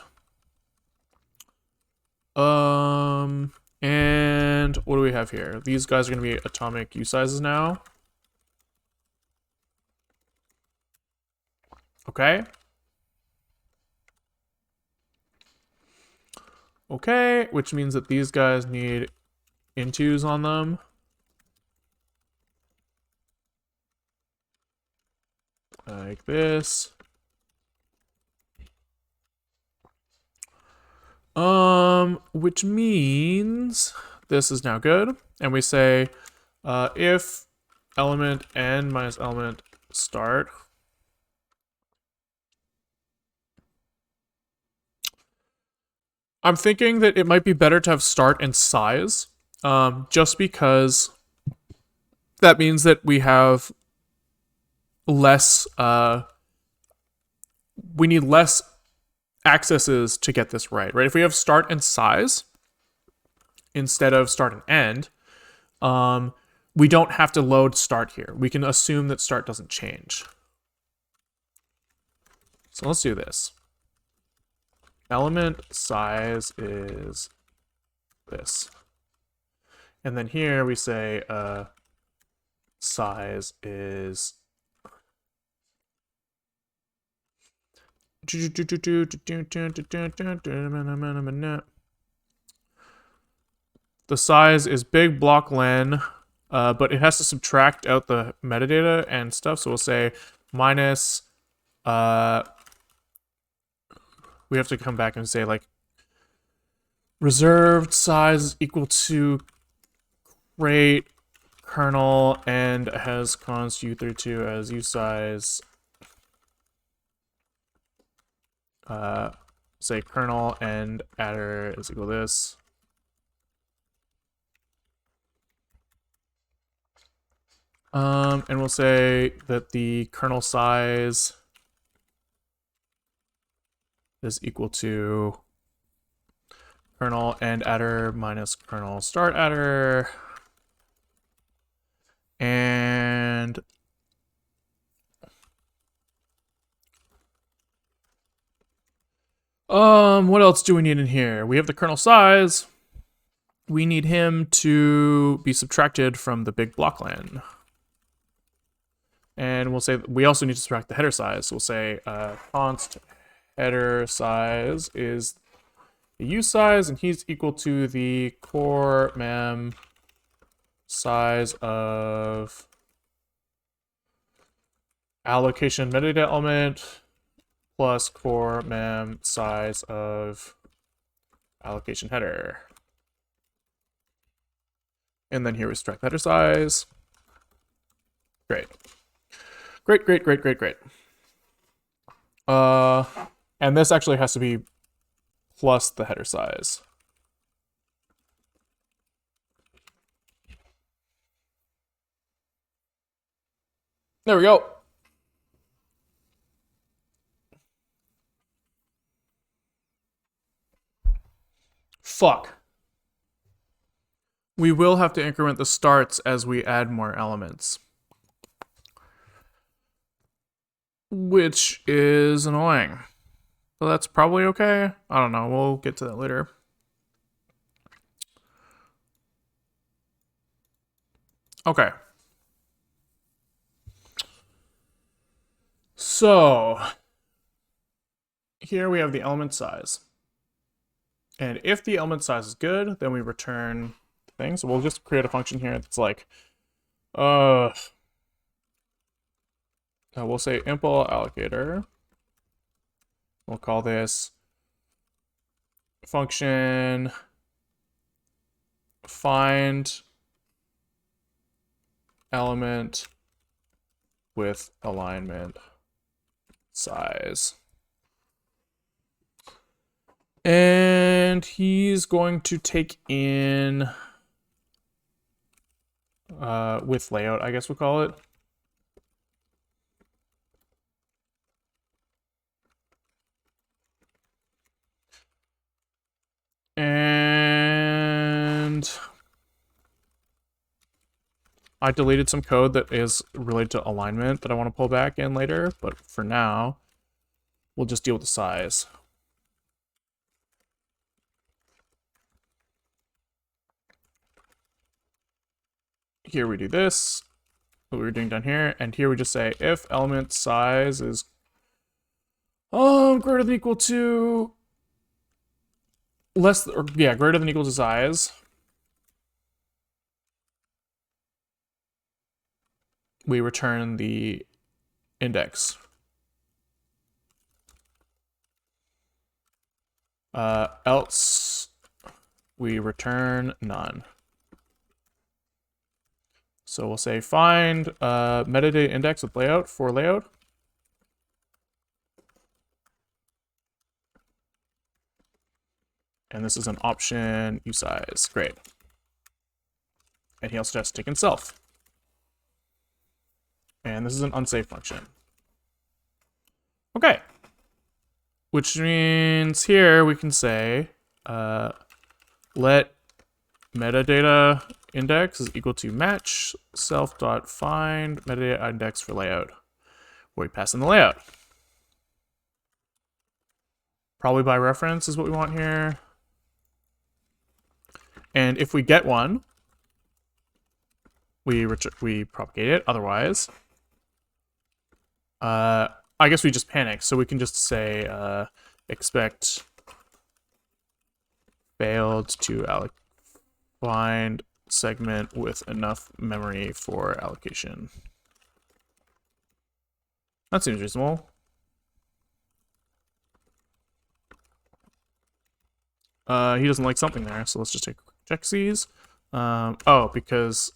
And what do we have here? These guys are going to be atomic U sizes now. Okay. Okay, which means that these guys need intos on them. Like this. Which means this is now good. And we say if element end minus element start. I'm thinking that it might be better to have start and size, just because that means that we have less, we need less accesses to get this right? If we have start and size instead of start and end, we don't have to load start here. We can assume that start doesn't change. So let's do this. Element size is this. And then here we say size is the size is big block len, but it has to subtract out the metadata and stuff. So we'll say minus, we have to come back and say like reserved size equal to crate kernel and has const u32 as u size. Say kernel and adder is equal to this. And we'll say that the kernel size is equal to kernel end adder minus kernel start adder. And what else do we need in here? We have the kernel size. We need him to be subtracted from the big block len. And we'll say we also need to subtract the header size. So we'll say const header size is the U size, and he's equal to the core mem size of allocation metadata element plus core mem size of allocation header. And then here we subtract the header size. Great. Great, great, great, great, great. And this actually has to be plus the header size. There we go. Fuck. We will have to increment the starts as we add more elements, which is annoying. But that's probably okay. I don't know. We'll get to that later. Okay. So here we have the element size. And if the element size is good, then we return the thing. So we'll just create a function here that's like, we'll say impl allocator. We'll call this function find element with alignment size. And he's going to take in with layout, I guess we'll call it. And I deleted some code that is related to alignment that I want to pull back in later, but for now, we'll just deal with the size. Here we do this, what we were doing down here, and here we just say if element size is greater than equal to greater than equal to size, we return the index. Else we return none. So we'll say find metadata index with layout for layout. And this is an option usize. Great. And he also has to take in self. And this is an unsafe function. Okay. Which means here we can say let metadata index is equal to match self.find metadata index for layout, where we pass in the layout. Probably by reference is what we want here. And if we get one, we propagate it. Otherwise, I guess we just panic. So we can just say expect failed to find segment with enough memory for allocation. That seems reasonable. He doesn't like something there, so let's just take check C's. Oh, because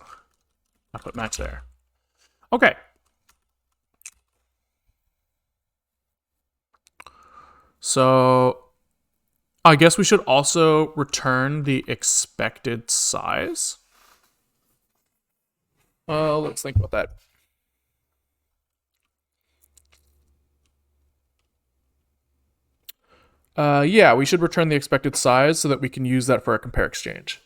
I put match there. Okay. So I guess we should also return the expected size. Let's think about that. Yeah, we should return the expected size so that we can use that for a compare exchange.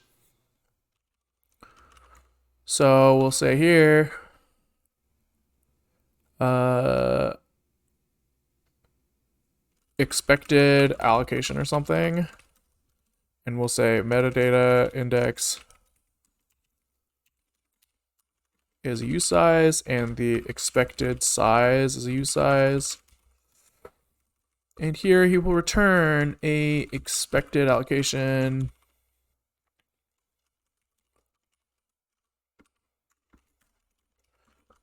So we'll say here, expected allocation or something, and we'll say metadata index is a usize and the expected size is a usize. And here he will return a expected allocation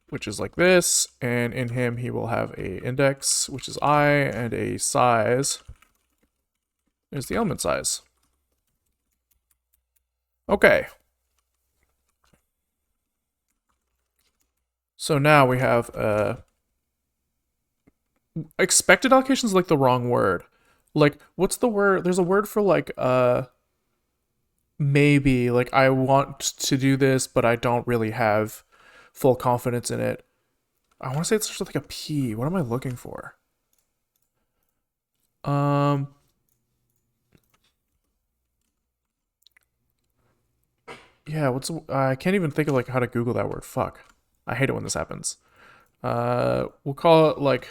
which is like this, and in him he will have a index, which is I, and a size is the element size. Okay. So now we have expected allocation is like the wrong word. Like, what's the word? There's a word for like maybe, like I want to do this, but I don't really have full confidence in it. I want to say it starts with like a P. What am I looking for? Yeah, I can't even think of like how to Google that word. Fuck. I hate it when this happens. We'll call it like,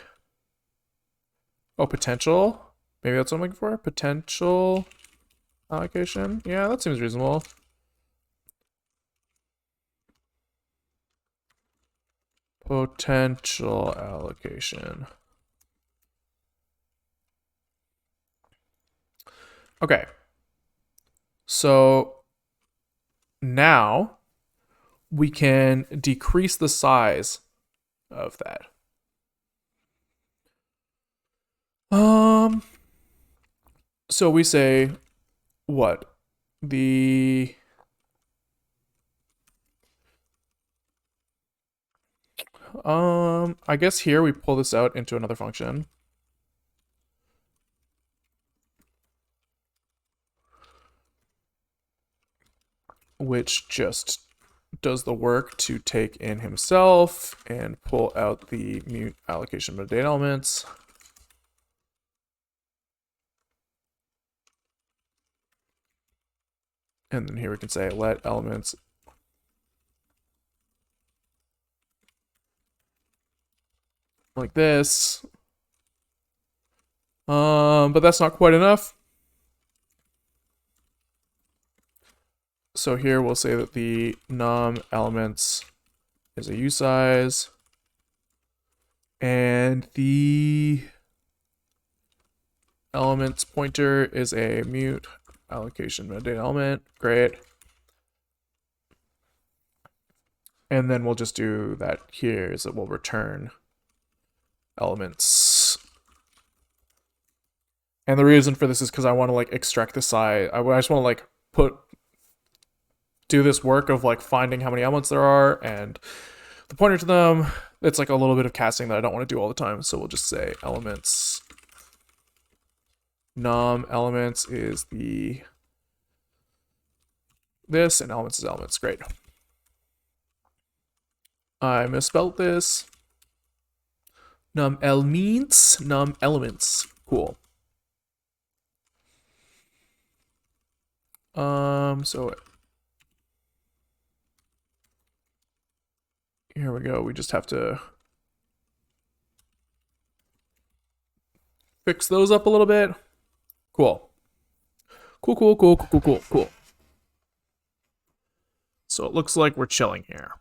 oh, potential. Maybe that's what I'm looking for. Potential allocation. Yeah, that seems reasonable. Potential allocation. Okay. So now we can decrease the size of that. So we say what? I guess here we pull this out into another function. Which just does the work to take in himself and pull out the mute allocation metadata elements. And then here we can say let elements like this. But that's not quite enough. So here we'll say that the num elements is a usize, and the elements pointer is a mute allocation metadata element. Great. And then we'll just do that here is that we'll return elements. And the reason for this is because I want to like extract the size. I just want to like do this work of like finding how many elements there are and the pointer to them. It's like a little bit of casting that I don't want to do all the time. So we'll just say elements. Num elements is this, and elements is elements. Great. I misspelled this. Num elements. Num elements. Cool. So here we go. We just have to fix those up a little bit. Cool. Cool. So it looks like we're chilling here.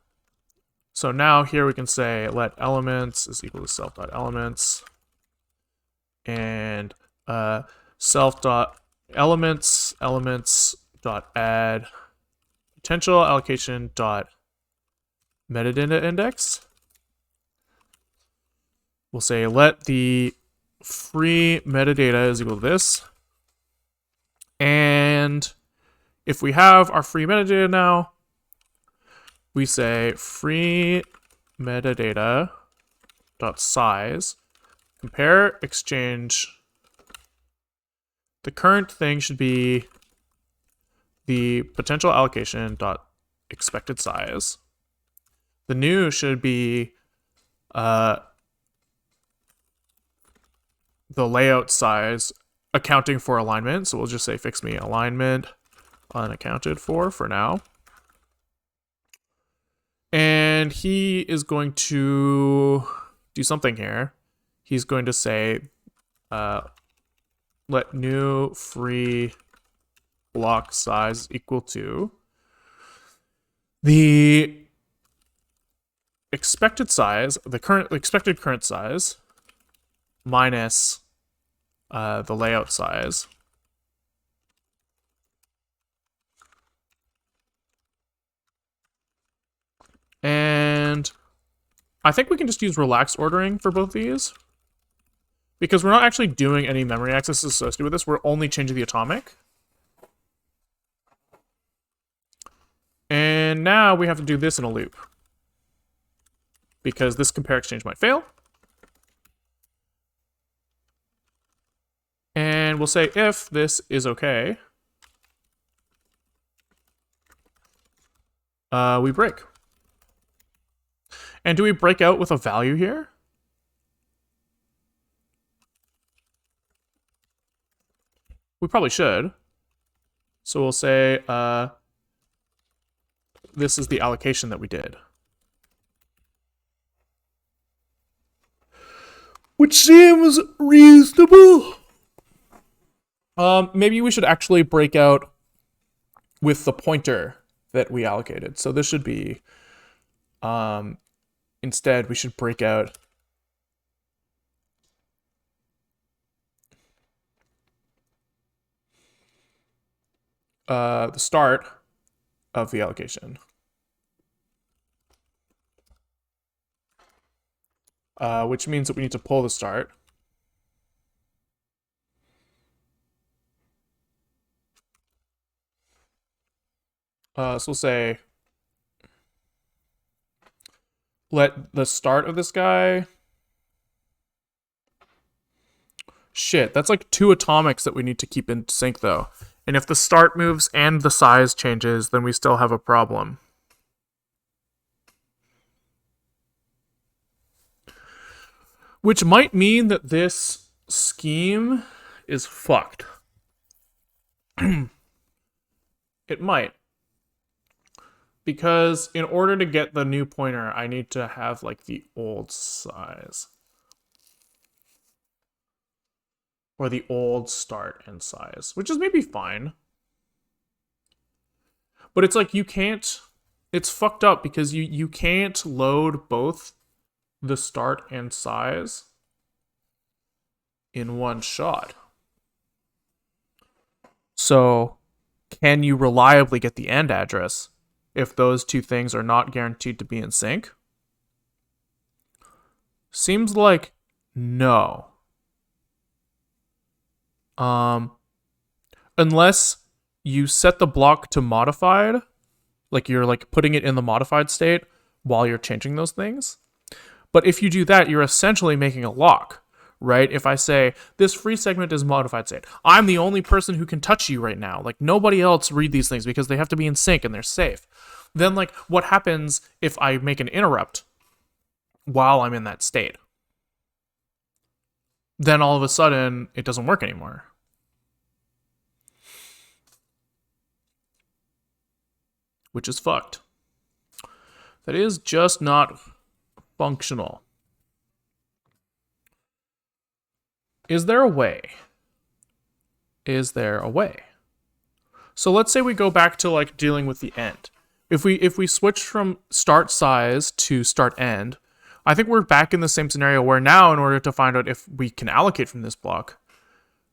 So now here we can say let elements is equal to self.elements and self.elements dot add potential allocation dot metadata index. We'll say let the free metadata is equal to this. And if we have our free metadata now, we say free metadata dot size compare exchange. The current thing should be the potential allocation dot expected size. The new should be the layout size accounting for alignment. So we'll just say fix me alignment unaccounted for now. And he is going to do something here. He's going to say let new free block size equal to the expected size, the expected current size minus the layout size. And I think we can just use relaxed ordering for both these because we're not actually doing any memory access associated with this. We're only changing the atomic. And now we have to do this in a loop because this compare exchange might fail. And we'll say if this is okay, we break. And do we break out with a value here? We probably should. So we'll say this is the allocation that we did. Which seems reasonable. Maybe we should actually break out with the pointer that we allocated. So this should be, instead we should break out the start of the allocation. Which means that we need to pull the start. So we'll say, let the start of this guy. Shit, that's like 2 atomics that we need to keep in sync though. And if the start moves and the size changes, then we still have a problem. Which might mean that this scheme is fucked. It might. Because in order to get the new pointer, I need to have like the old size. Or the old start and size, which is maybe fine. But it's like you can't, it's fucked up because you can't load both the start and size in one shot. So can you reliably get the end address if those two things are not guaranteed to be in sync? Seems like no. Unless you set the block to modified, like you're like putting it in the modified state while you're changing those things. But if you do that, you're essentially making a lock, right? If I say this free segment is modified state, I'm the only person who can touch you right now. Like nobody else read these things because they have to be in sync and they're safe. Then like what happens if I make an interrupt while I'm in that state? Then all of a sudden it doesn't work anymore. Which is fucked. That is just not functional. Is there a way? Is there a way? So let's say we go back to like dealing with the end. If we switch from start size to start end, I think we're back in the same scenario where now in order to find out if we can allocate from this block,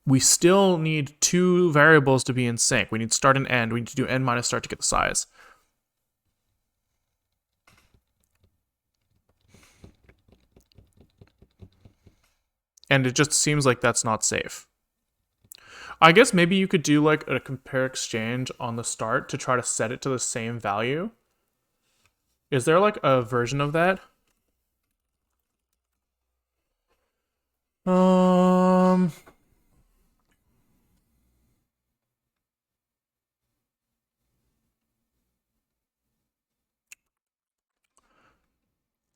we still need 2 variables to be in sync. We need start and end. We need to do end minus start to get the size. And it just seems like that's not safe. I guess maybe you could do like a compare exchange on the start to try to set it to the same value. Is there like a version of that?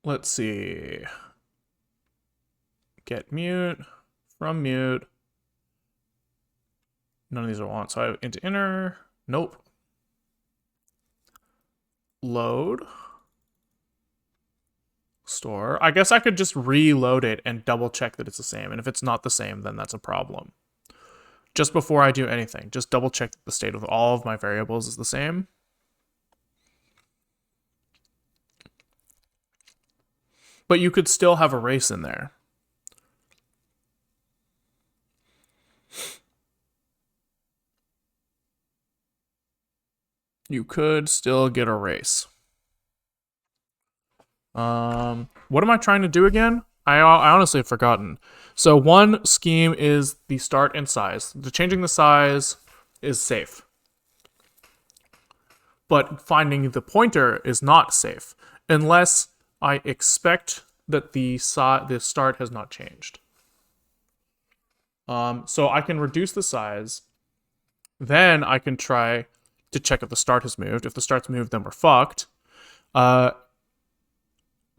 Let's see. Get mute, from mute. None of these I want. So I into inner. Nope. Load. Store. I guess I could just reload it and double check that it's the same. And if it's not the same, then that's a problem. Just before I do anything, just double check that the state of all of my variables is the same. But you could still have a race in there. You could still get a race. What am I trying to do again? I honestly have forgotten. So one scheme is the start and size. The changing the size is safe. But finding the pointer is not safe unless I expect that the start has not changed. So I can reduce the size. Then I can try to check if the start has moved. If the start's moved, then we're fucked.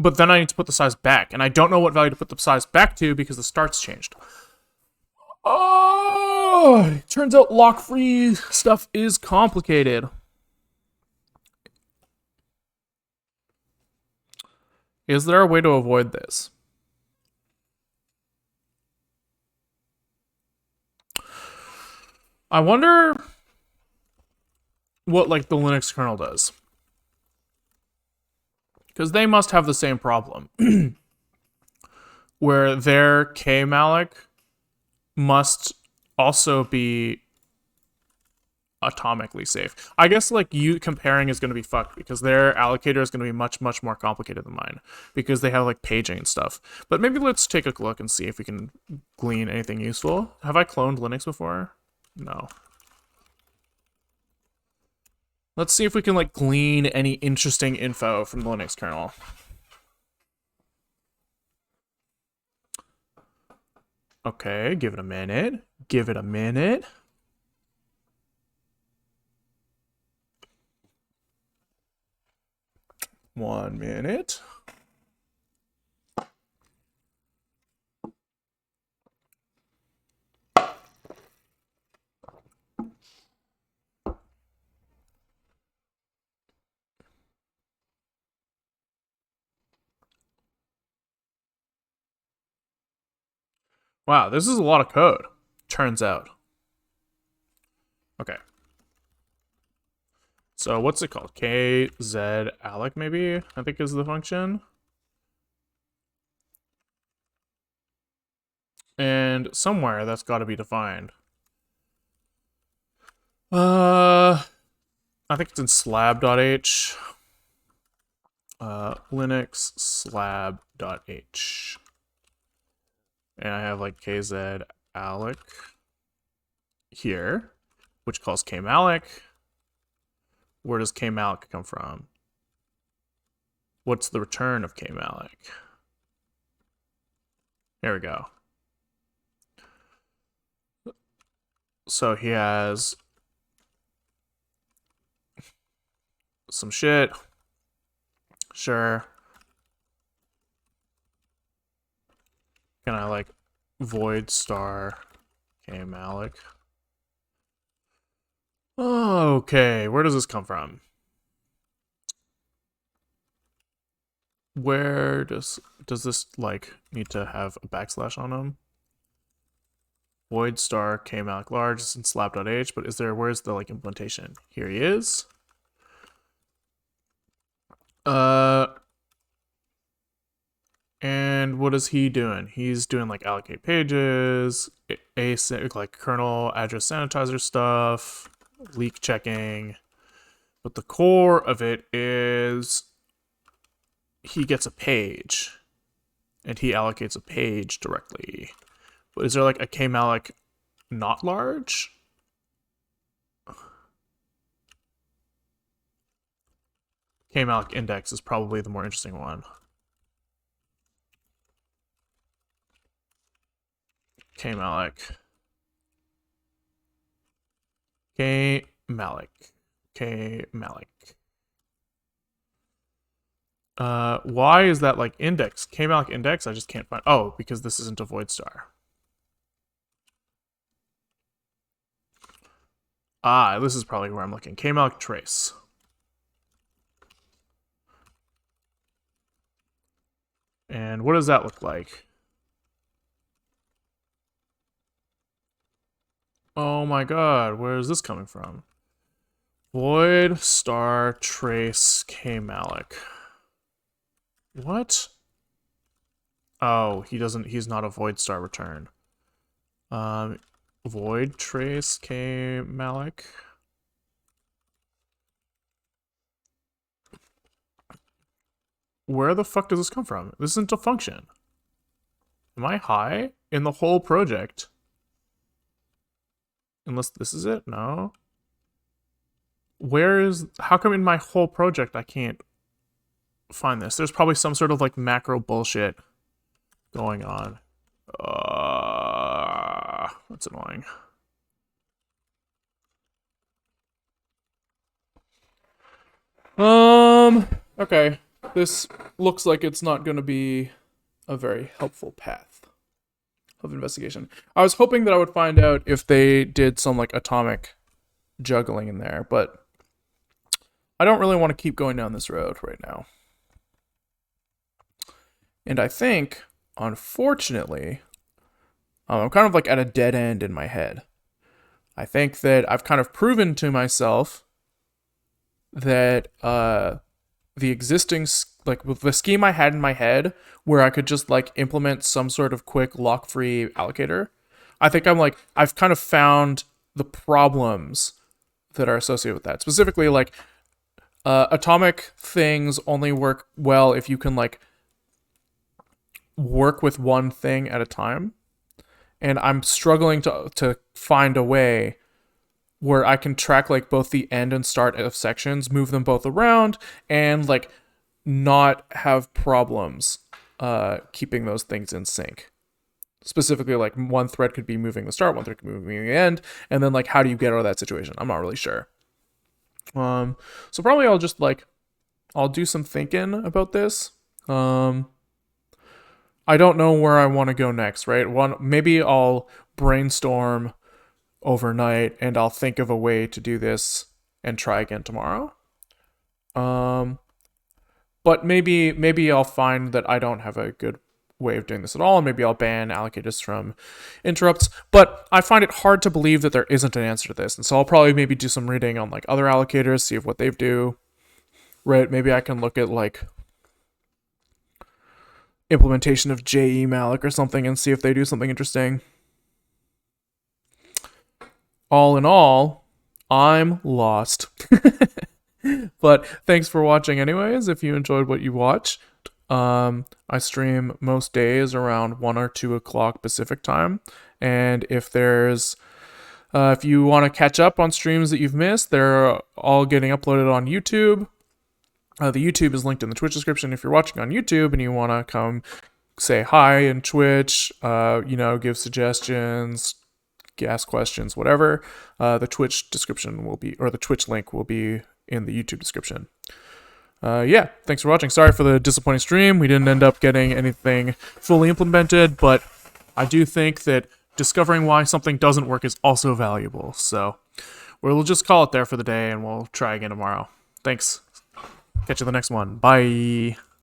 but then I need to put the size back, and I don't know what value to put the size back to because the start's changed. Oh, turns out lock-free stuff is complicated. Is there a way to avoid this? I wonder what like the Linux kernel does. Because they must have the same problem. Where their kmalloc must also be atomically safe. I guess like you comparing is going to be fucked because their allocator is going to be much, much more complicated than mine because they have like paging and stuff. But maybe let's take a look and see if we can glean anything useful. Have I cloned Linux before? No. Let's see if we can like glean any interesting info from the Linux kernel. Okay, give it a minute. Give it a minute. One minute. Wow, this is a lot of code, turns out. Okay. So what's it called? KZalloc maybe, I think is the function. And somewhere that's got to be defined. I think it's in slab.h. Linux slab.h. And I have like KZalloc here, which calls kmalloc. Where does kmalloc come from? What's the return of kmalloc? There we go. So he has some shit. Sure. Can I like void star kmalloc? Okay, where does this come from? Where does this like need to have a backslash on them? Void star kmalloc large is in slab.h, but where's the like implementation? Here he is. And what is he doing? He's doing like allocate pages, async like kernel address sanitizer stuff, leak checking. But the core of it is he gets a page and he allocates a page directly. But is there like a kmalloc not large? Kmalloc index is probably the more interesting one. Kmalloc. Why is that like index? Kmalloc index? I just can't find. Oh, because this isn't a void star. Ah, this is probably where I'm looking. Kmalloc trace. And what does that look like? Oh my god, where is this coming from? Void star trace kmalloc. What? Oh, he's not a void star return. Void trace kmalloc. Where the fuck does this come from? This isn't a function. Am I high in the whole project? Unless this is it? No. How come in my whole project I can't find this? There's probably some sort of like macro bullshit going on. That's annoying. Okay. This looks like it's not going to be a very helpful path of investigation. I was hoping that I would find out if they did some like atomic juggling in there, but I don't really want to keep going down this road right now. And I think, unfortunately, I'm kind of like at a dead end in my head. I think that I've kind of proven to myself that the existing, like with the scheme I had in my head, where I could just like implement some sort of quick lock-free allocator, I think I've kind of found the problems that are associated with that. Specifically, like atomic things only work well if you can like work with one thing at a time. And I'm struggling to find a way where I can track like both the end and start of sections, move them both around, and like not have problems keeping those things in sync. Specifically, like one thread could be moving the start, one thread could be moving the end, and then like how do you get out of that situation? I'm not really sure. So probably I'll do some thinking about this. I don't know where I want to go next, right? Maybe I'll brainstorm overnight and I'll think of a way to do this and try again tomorrow. But maybe I'll find that I don't have a good way of doing this at all, and maybe I'll ban allocators from interrupts. But I find it hard to believe that there isn't an answer to this, and so I'll probably maybe do some reading on like other allocators, see if what they do. Right? Maybe I can look at like implementation of JEmalloc or something and see if they do something interesting. All in all, I'm lost. But thanks for watching anyways. If you enjoyed what you watched, I stream most days around 1 or 2 o'clock Pacific time. And if you want to catch up on streams that you've missed, they're all getting uploaded on YouTube. The YouTube is linked in the Twitch description. If you're watching on YouTube and you want to come say hi in Twitch, give suggestions, ask questions, whatever, the Twitch description the Twitch link will be in the YouTube description. Thanks for watching. Sorry for the disappointing stream. We didn't end up getting anything fully implemented, but I do think that discovering why something doesn't work is also valuable. So we'll just call it there for the day and we'll try again tomorrow. Thanks. Catch you in the next one. Bye.